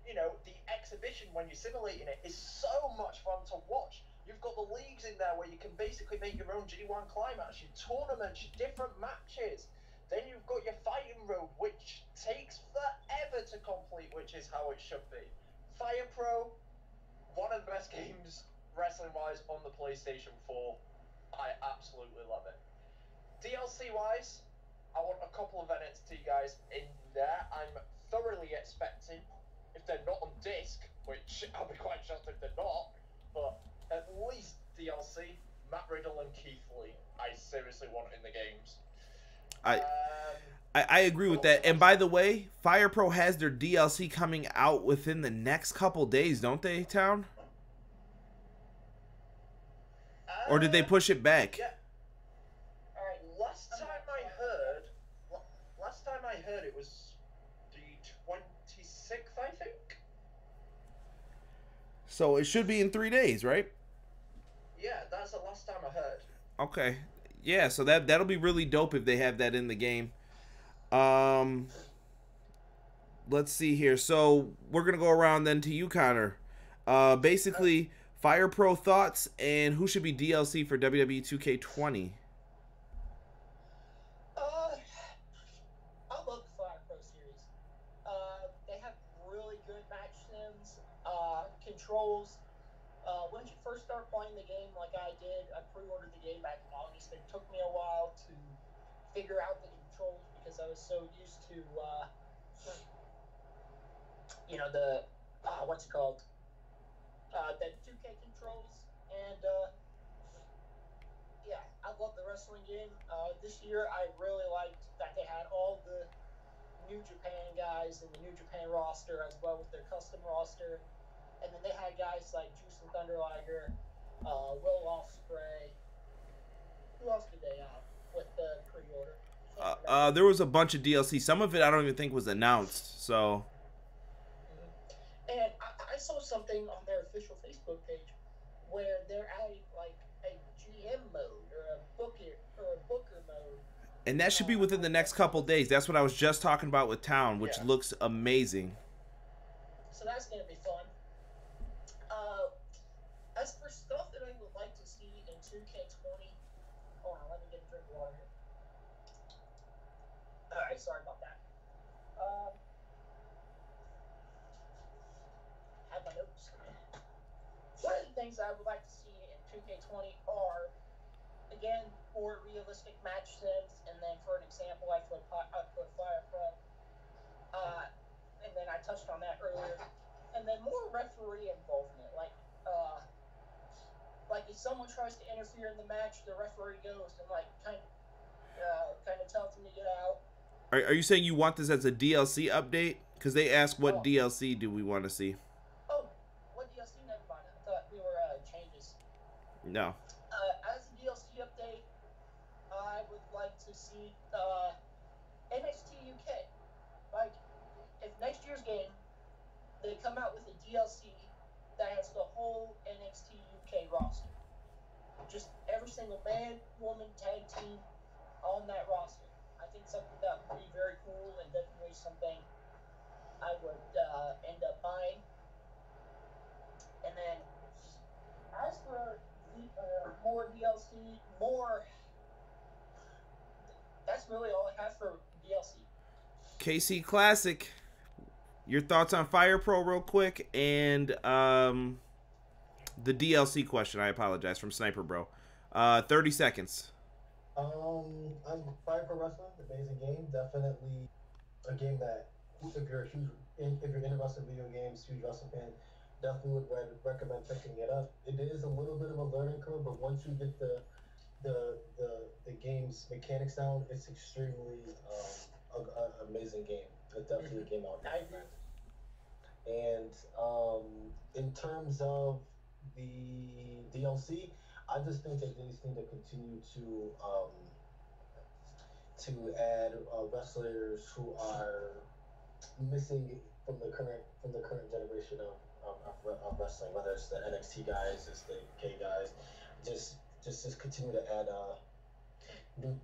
you know, the exhibition when you're simulating it is so much fun to watch. You've got the leagues in there where you can basically make your own G1 climax, your tournaments, your different matches. Then you've got your fighting road, which takes forever to complete, which is how it should be. Fire Pro, one of the best games wrestling-wise on the PlayStation 4. I absolutely love it. DLC-wise, I want a couple of NXT guys in there. I'm thoroughly expecting, if they're not on disc, which I'll be quite shocked if they're not, but at least DLC, Matt Riddle and Keith Lee. I seriously want it in the games. I agree with that. And by the way, Fire Pro has their DLC coming out within the next couple days, don't they, Town? Or did they push it back? Yeah. Last time I heard it was the 26th, I think. So it should be in 3 days, right? Yeah, that's the last time I heard. Okay. Yeah, so that'll be really dope if they have that in the game. Let's see here. So we're gonna go around then to you, Konnor. Basically, Fire Pro thoughts and who should be DLC for WWE 2K20. I love the Fire Pro series. They have really good match sims, controls. When you first start playing the game, like I did, I pre-ordered the game back in August. It took me a while to figure out the controls because I was so used to, the what's it called? The 2K controls, and yeah, I love the wrestling game. This year, I really liked that they had all the New Japan guys in the New Japan roster as well with their custom roster. And then they had guys like Juice and Thunder Liger, Will Ospreay. Who else did they have with the pre-order? There was a bunch of DLC. Some of it I don't even think was announced. So. And I saw something on their official Facebook page where they're adding like a GM mode or a Booker mode. And that should be within the next couple days. That's what I was just talking about with Town, which looks amazing. So that's gonna be fun. As for stuff that I would like to see in 2K20, hold on, let me get a drink of water here. Alright, sorry about that. Have my notes. One of the things I would like to see in 2K20 are, again, more realistic match sims, and then for an example, I put Fire Pro. And then I touched on that earlier. And then more referee involvement, like if someone tries to interfere in the match, the referee goes and kind of tells them to get out. Are you saying you want this as a DLC update? Because they asked what DLC do we want to see. Oh, what DLC? Never mind. I thought we were changes. No. As a DLC update, I would like to see NXT UK. Like, if next year's game they come out with a DLC that has the whole NXT UK roster. Just every single man, woman, tag team on that roster. I think something that would be very cool and definitely something I would end up buying. And then, as for more DLC, that's really all I have for DLC. KC Classic. Your thoughts on Fire Pro real quick, and the DLC question, I apologize, from Sniper Bro. 30 seconds. I'm Fire Pro Wrestling, amazing game. Definitely a game that, if you're interested in video games, huge wrestling fan, definitely would recommend picking it up. It is a little bit of a learning curve, but once you get the game's mechanics down, it's extremely an amazing game. It's definitely a game out there. And in terms of the DLC, I just think that they just need to continue to add wrestlers who are missing from the current generation of wrestling, whether it's the NXT guys, it's the K guys, just continue to add the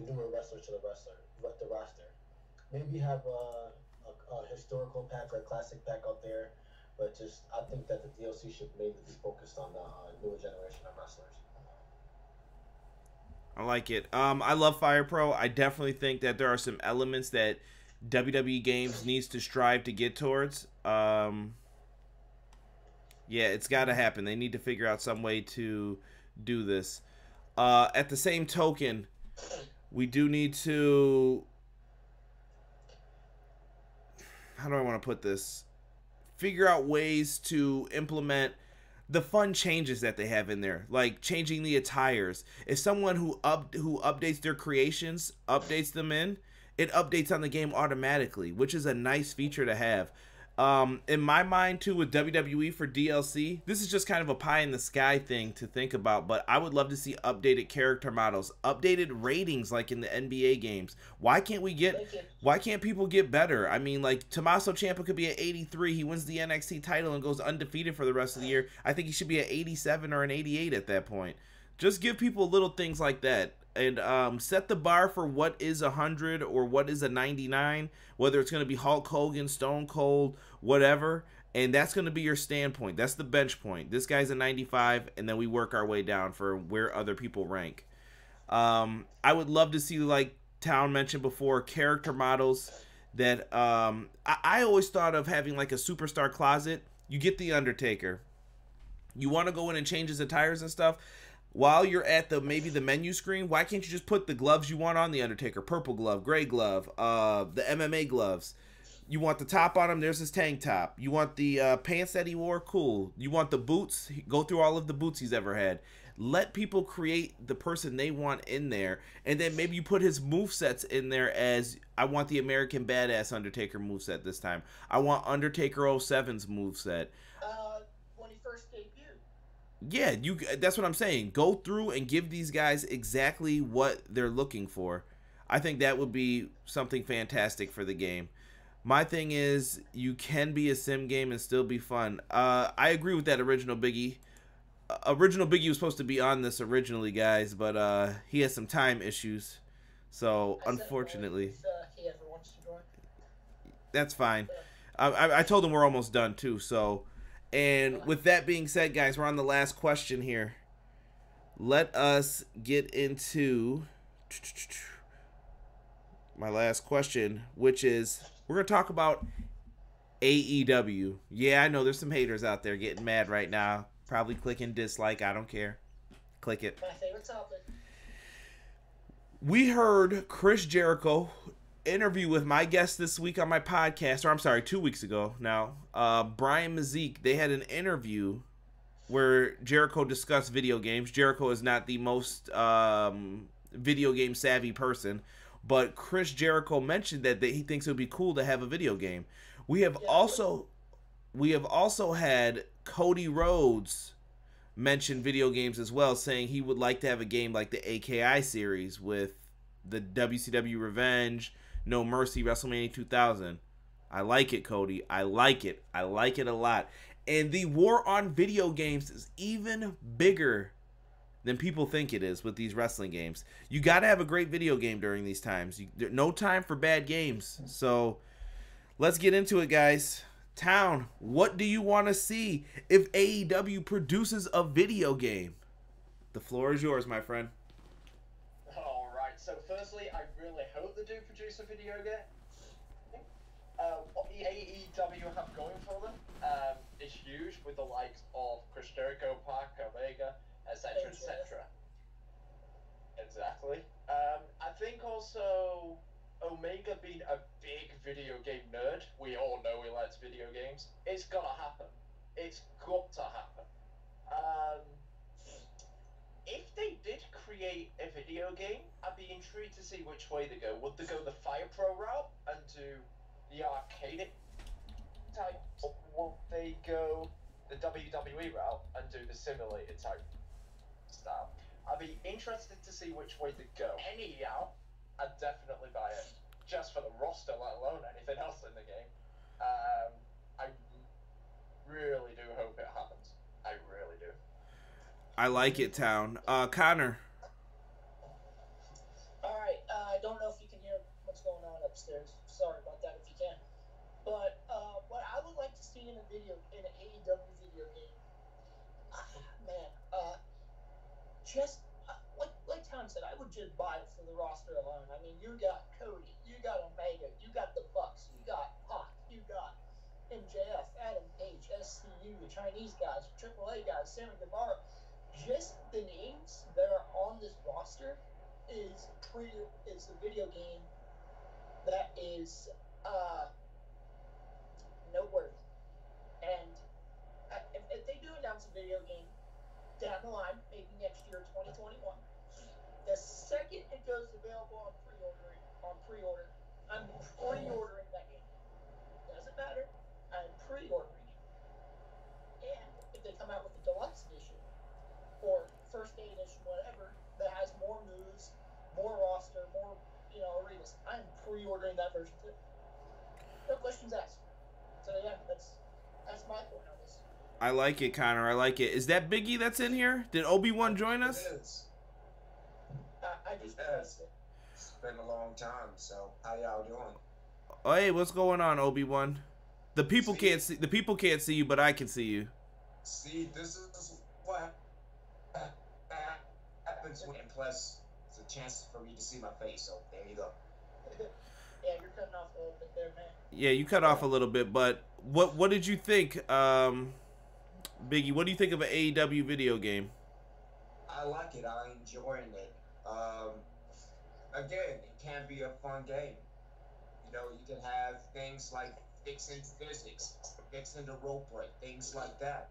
newer wrestlers to the roster. Maybe have a historical pack or a classic pack out there, but I think that the DLC should mainly be focused on the newer generation of wrestlers. I like it. I love Fire Pro. I definitely think that there are some elements that WWE Games needs to strive to get towards. Yeah, it's got to happen. They need to figure out some way to do this. At the same token, we do need to... How do I want to put this? Figure out ways to implement the fun changes that they have in there, like changing the attires. If someone who updates their creations updates them it updates on the game automatically, which is a nice feature to have. In my mind too, with WWE for DLC, this is just kind of a pie in the sky thing to think about, but I would love to see updated character models, updated ratings like in the NBA games. Why can't people get better? I mean, like Tommaso Ciampa could be at 83, he wins the NXT title and goes undefeated for the rest of the year. I think he should be at 87 or an 88 at that point. Just give people little things like that. And set the bar for what is 100 or what is a 99, whether it's going to be Hulk Hogan, Stone Cold, whatever, and that's going to be your standpoint. That's the bench point. This guy's a 95, and then we work our way down for where other people rank. I would love to see, like Town mentioned before, character models that I always thought of having like a superstar closet. You get the Undertaker. You want to go in and change his attires and stuff. While you're at maybe the menu screen, why can't you just put the gloves you want on the Undertaker? Purple glove, gray glove, the MMA gloves. You want the top on him, there's his tank top. You want the pants that he wore, cool. You want the boots, go through all of the boots he's ever had. Let people create the person they want in there, and then maybe you put his movesets in there as, I want the American Badass Undertaker moveset this time. I want Undertaker 07's moveset. When he first debuted. Yeah, that's what I'm saying. Go through and give these guys exactly what they're looking for. I think that would be something fantastic for the game. My thing is, you can be a sim game and still be fun. I agree with that Original Biggie. Original Biggie was supposed to be on this originally, guys, but he has some time issues. So, unfortunately. He ever wants to join. That's fine. I told him we're almost done, too, so... And with that being said, guys, we're on the last question here. Let us get into my last question, which is, we're going to talk about AEW. Yeah, I know there's some haters out there getting mad right now. Probably clicking dislike. I don't care. Click it. My favorite topic. We heard Chris Jericho interview with my guest this week on my podcast, or I'm sorry, 2 weeks ago now, Brian Mazik. They had an interview where Jericho discussed video games. Jericho is not the most video game savvy person, but Chris Jericho mentioned that he thinks it would be cool to have a video game. We have also had Cody Rhodes mention video games as well, saying he would like to have a game like the AKI series with the WCW Revenge, No Mercy, WrestleMania 2000. I like it, Cody. I like it. I like it a lot. And the war on video games is even bigger than people think it is with these wrestling games. You got to have a great video game during these times. No time for bad games. So let's get into it, guys. Town, what do you want to see if AEW produces a video game? The floor is yours, my friend. So firstly, I really hope they do produce a video game. What the AEW have going for them is huge, with the likes of Chris Jericho, Pac, Omega, etc., etc. Exactly. I think also Omega being a big video game nerd, we all know he likes video games. It's gotta happen. It's got to happen. If they did create a video game, I'd be intrigued to see which way they go. Would they go the Fire Pro route and do the arcade type, or would they go the WWE route and do the simulated type style? I'd be interested to see which way they go. Anyhow, I'd definitely buy it, just for the roster, let alone anything else in the game. I really do hope it happens. I really do. I like it, Town. Konnor. Alright, I don't know if you can hear what's going on upstairs. Sorry about that if you can. But what I would like to see in an AEW video game, man, just like Town said, I would just buy it for the roster alone. I mean, you got Cody, you got Omega, you got the Bucks, you got Pac, you got MJF, Adam Page, SCU, the Chinese guys, AAA guys, Sammy Guevara. Just the names that are on this roster is a video game that is noteworthy. And if they do announce a video game down the line, maybe next year, 2021, the second it goes available on pre-order, I'm pre-ordering that game. Doesn't matter. I'm pre-ordering it. And if they come out with a deluxe edition or first day edition, whatever, that has more moves, more roster, more arenas, I'm pre-ordering that version too. No questions asked. So yeah, that's my point on this. I like it, Konnor. I like it. Is that Biggie that's in here? Did Obi-Wan join us? It is. I just pressed it. It's been a long time, so how y'all doing? Oh, hey, what's going on, Obi-Wan? The people can't see you, but I can see you. See, this is what happens when, and plus it's a chance for me to see my face, so there you go. Yeah, you're cutting off a little bit there, man. Yeah, you cut off a little bit, but what did you think, Biggie? What do you think of an AEW video game? I like it. I'm enjoying it. Again, it can be a fun game. You know, you can have things like fixing physics, fixing the rope break, things like that.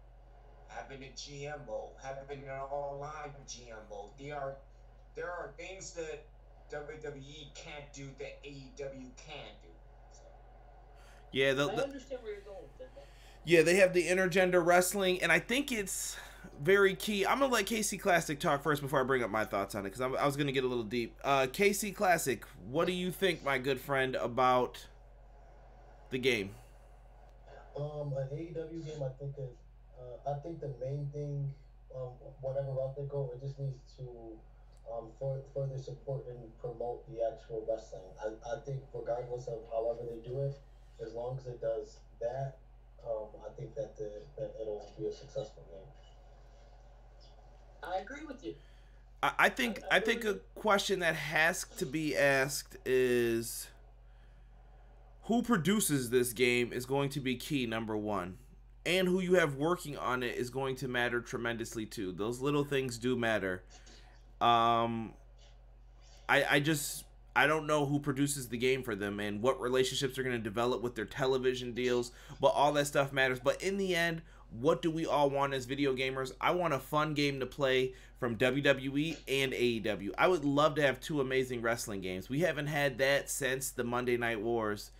Having a GM mode, having an online GM mode. There are things that WWE can't do that AEW can do. So. Yeah, I understand where you're going with it, man. Yeah, they have the intergender wrestling, and I think it's very key. I'm gonna let KC Classic talk first before I bring up my thoughts on it, because I was gonna get a little deep. KC Classic, what do you think, my good friend, about the game? An AEW game, I think the main thing, whatever route they go, it just needs to further support and promote the actual wrestling. I think regardless of however they do it, as long as it does that, I think that it'll be a successful game. I agree with you. I think a question that has to be asked is, who produces this game is going to be key, number one. And who you have working on it is going to matter tremendously too. Those little things do matter. I don't know who produces the game for them and what relationships they're going to develop with their television deals, but all that stuff matters. But in the end, what do we all want as video gamers? I want a fun game to play from WWE and AEW. I would love to have two amazing wrestling games. We haven't had that since the Monday Night Wars,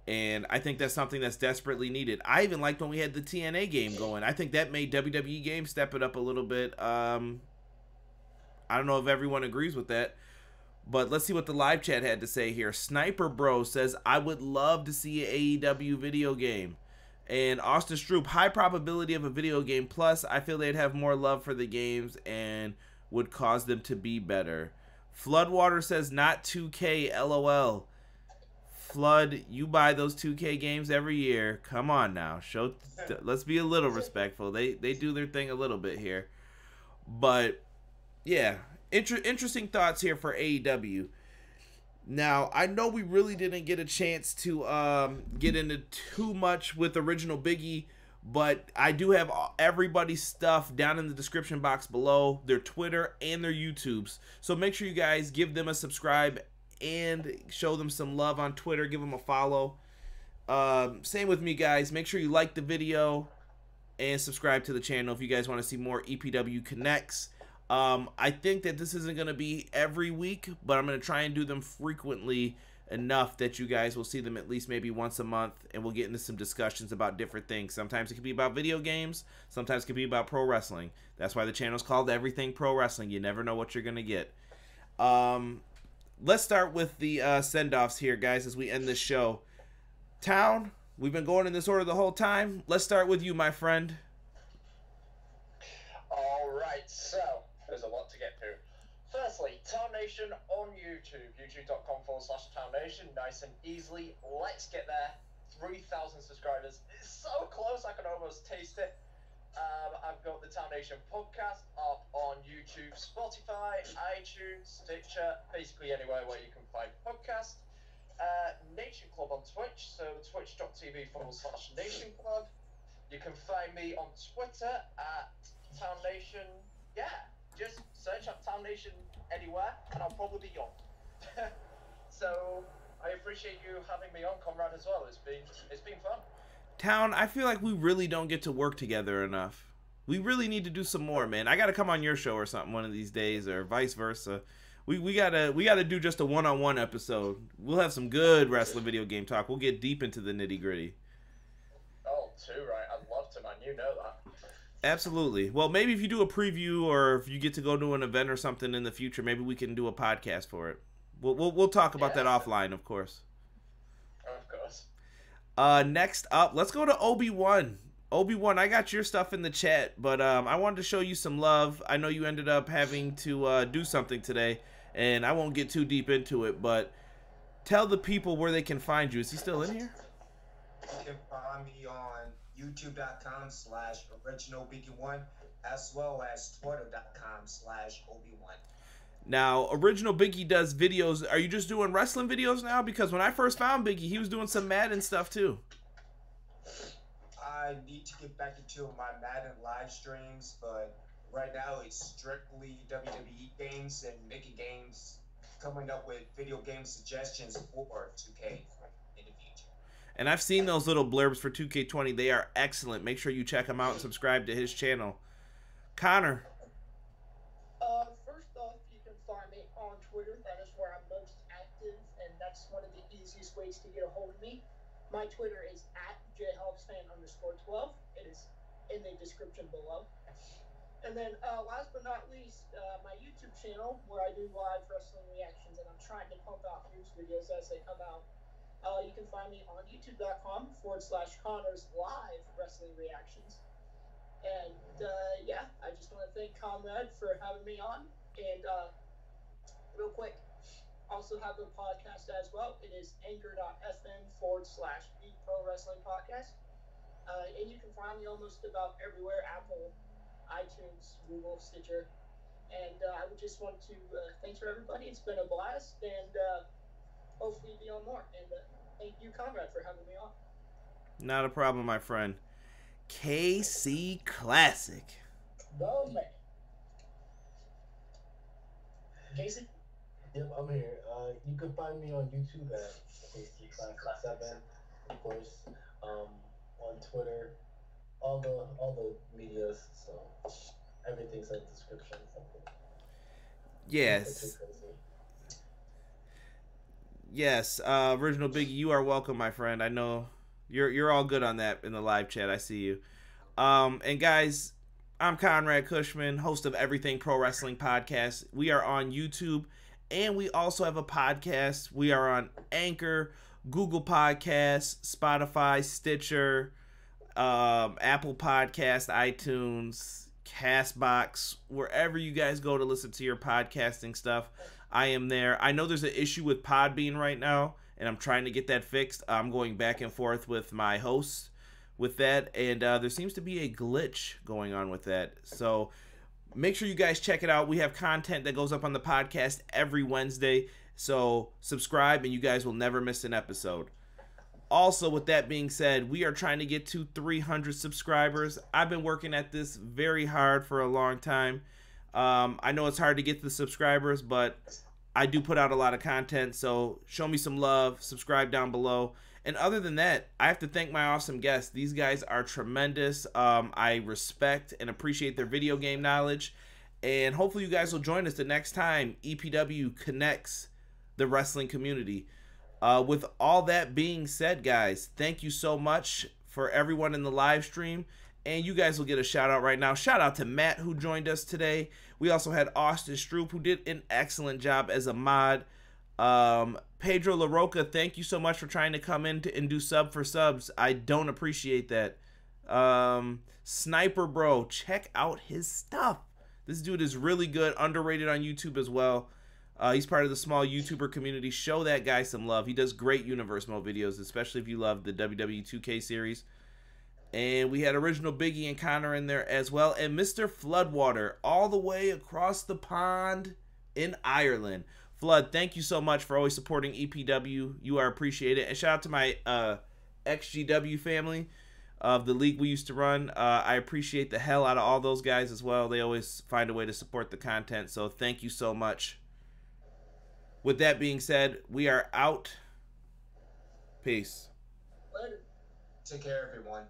and I think that's something that's desperately needed. I even liked when we had the TNA game going. I think that made WWE games step it up a little bit. I don't know if everyone agrees with that, but let's see what the live chat had to say here. Sniper Bro says, I would love to see an AEW video game. And Austin Stroop, high probability of a video game. Plus, I feel they'd have more love for the games and would cause them to be better. Floodwater says, not 2K, LOL. Flood, you buy those 2K games every year. Come on now. Let's be a little respectful. They do their thing a little bit here. But, yeah, interesting thoughts here for AEW. Now, I know we really didn't get a chance to get into too much with original Biggie, but I do have everybody's stuff down in the description box below, their Twitter and their YouTubes. So make sure you guys give them a subscribe and show them some love on Twitter. Give them a follow. Same with me, guys. Make sure you like the video and subscribe to the channel if you guys want to see more EPW Connects. I think that this isn't going to be every week, but I'm going to try and do them frequently enough that you guys will see them at least maybe once a month, and we'll get into some discussions about different things. Sometimes it can be about video games, sometimes it can be about pro wrestling. That's why the channel's called Everything Pro Wrestling. You never know what you're going to get. Let's start with the send-offs here, guys, as we end this show. Town, we've been going in this order the whole time. Let's start with you, my friend. All right, so there's a lot to get through. Firstly, TOWNNATION on YouTube, youtube.com/TOWNNATION, nice and easily. Let's get there. 3,000 subscribers. It's so close, I can almost taste it. I've got the TOWNNATION podcast up on YouTube, Spotify, iTunes, Stitcher, basically anywhere where you can find podcasts. Nation Club on Twitch, so twitch.tv/Nation Club. You can find me on Twitter at TOWNNATION. Yeah, just search up TOWNNATION anywhere, and I'll probably be on. So I appreciate you having me on, Conrad, as well. It's been fun. Town, I feel like we really don't get to work together enough. We really need to do some more, man. I gotta come on your show or something one of these days, or vice versa. We gotta do just a one-on-one episode. We'll have some good wrestling video game talk. We'll get deep into the nitty-gritty. Oh, too right. I'd love to, man. You know that. Absolutely. Well, maybe if you do a preview, or if you get to go to an event or something in the future, maybe we can do a podcast for it. We'll talk about that offline, of course. Of course. Next up, let's go to Obi-Wan. Obi-Wan, I got your stuff in the chat, but I wanted to show you some love. I know you ended up having to do something today, and I won't get too deep into it, but tell the people where they can find you. Is he still in here? You can find me on youtube.com/originalbiggie1, as well as twitter.com/Obi1. Now, Original Biggie does videos. Are you just doing wrestling videos now? Because when I first found Biggie, he was doing some Madden stuff too. I need to get back into my Madden live streams, but right now it's strictly WWE games and making games, coming up with video game suggestions for 2K in the future. And I've seen those little blurbs for 2K20. They are excellent. Make sure you check them out and subscribe to his channel. Konnor. First off, you can find me on Twitter. That is where I'm most active, and that's one of the easiest ways to get a hold of me. My Twitter is @JayHawksFan_12. It is in the description below. And then, last but not least, my YouTube channel, where I do live wrestling reactions, and I'm trying to pump out news videos as they come out. You can find me on youtube.com/Connor's live wrestling reactions. And, yeah, I just want to thank Conrad for having me on. And, real quick, also have a podcast as well. It is anchor.fm/Beat Pro Wrestling Podcast. And you can find me almost about everywhere: Apple, iTunes, Google, Stitcher. And I would just want to thanks for everybody. It's been a blast, and hopefully be on more. And thank you, Conrad, for having me on. Not a problem, my friend. KC Classic. Go, man. Casey? Yep, I'm here. You can find me on YouTube at KC Classic 7, of course. On Twitter, all the medias. So everything's in the description. Yes. Yes, Original Biggie, you are welcome, my friend. I know you're all good on that in the live chat. I see you. And guys, I'm Conrad Cushman, host of Everything Pro Wrestling Podcast. We are on YouTube, and we also have a podcast. We are on Anchor, Google Podcasts, Spotify, Stitcher, Apple Podcasts, iTunes, Castbox, wherever you guys go to listen to your podcasting stuff. I am there. I know there's an issue with Podbean right now, and I'm trying to get that fixed. I'm going back and forth with my hosts with that, and there seems to be a glitch going on with that. So make sure you guys check it out. We have content that goes up on the podcast every Wednesday, so subscribe and you guys will never miss an episode. Also, with that being said, we are trying to get to 300 subscribers. I've been working at this very hard for a long time. I know it's hard to get the subscribers, but I do put out a lot of content, so show me some love, subscribe down below. And other than that, I have to thank my awesome guests. These guys are tremendous. I respect and appreciate their video game knowledge. And hopefully you guys will join us the next time EPW connects the wrestling community. With all that being said, guys, thank you so much for everyone in the live stream. And you guys will get a shout out right now. Shout out to Matt, who joined us today. We also had Austin Stroop, who did an excellent job as a mod. Pedro LaRocca, thank you so much for trying to come in and do sub for subs. I don't appreciate that. Sniper Bro, check out his stuff. This dude is really good, underrated on YouTube as well. He's part of the small YouTuber community. Show that guy some love. He does great Universe Mode videos, especially if you love the WWE 2K series. And we had Original Biggie and Konnor in there as well. And Mr. Floodwater all the way across the pond in Ireland. Flood, thank you so much for always supporting EPW. You are appreciated. And shout out to my XGW family of the league we used to run. I appreciate the hell out of all those guys as well. They always find a way to support the content. So thank you so much. With that being said, we are out. Peace. Later. Take care, everyone.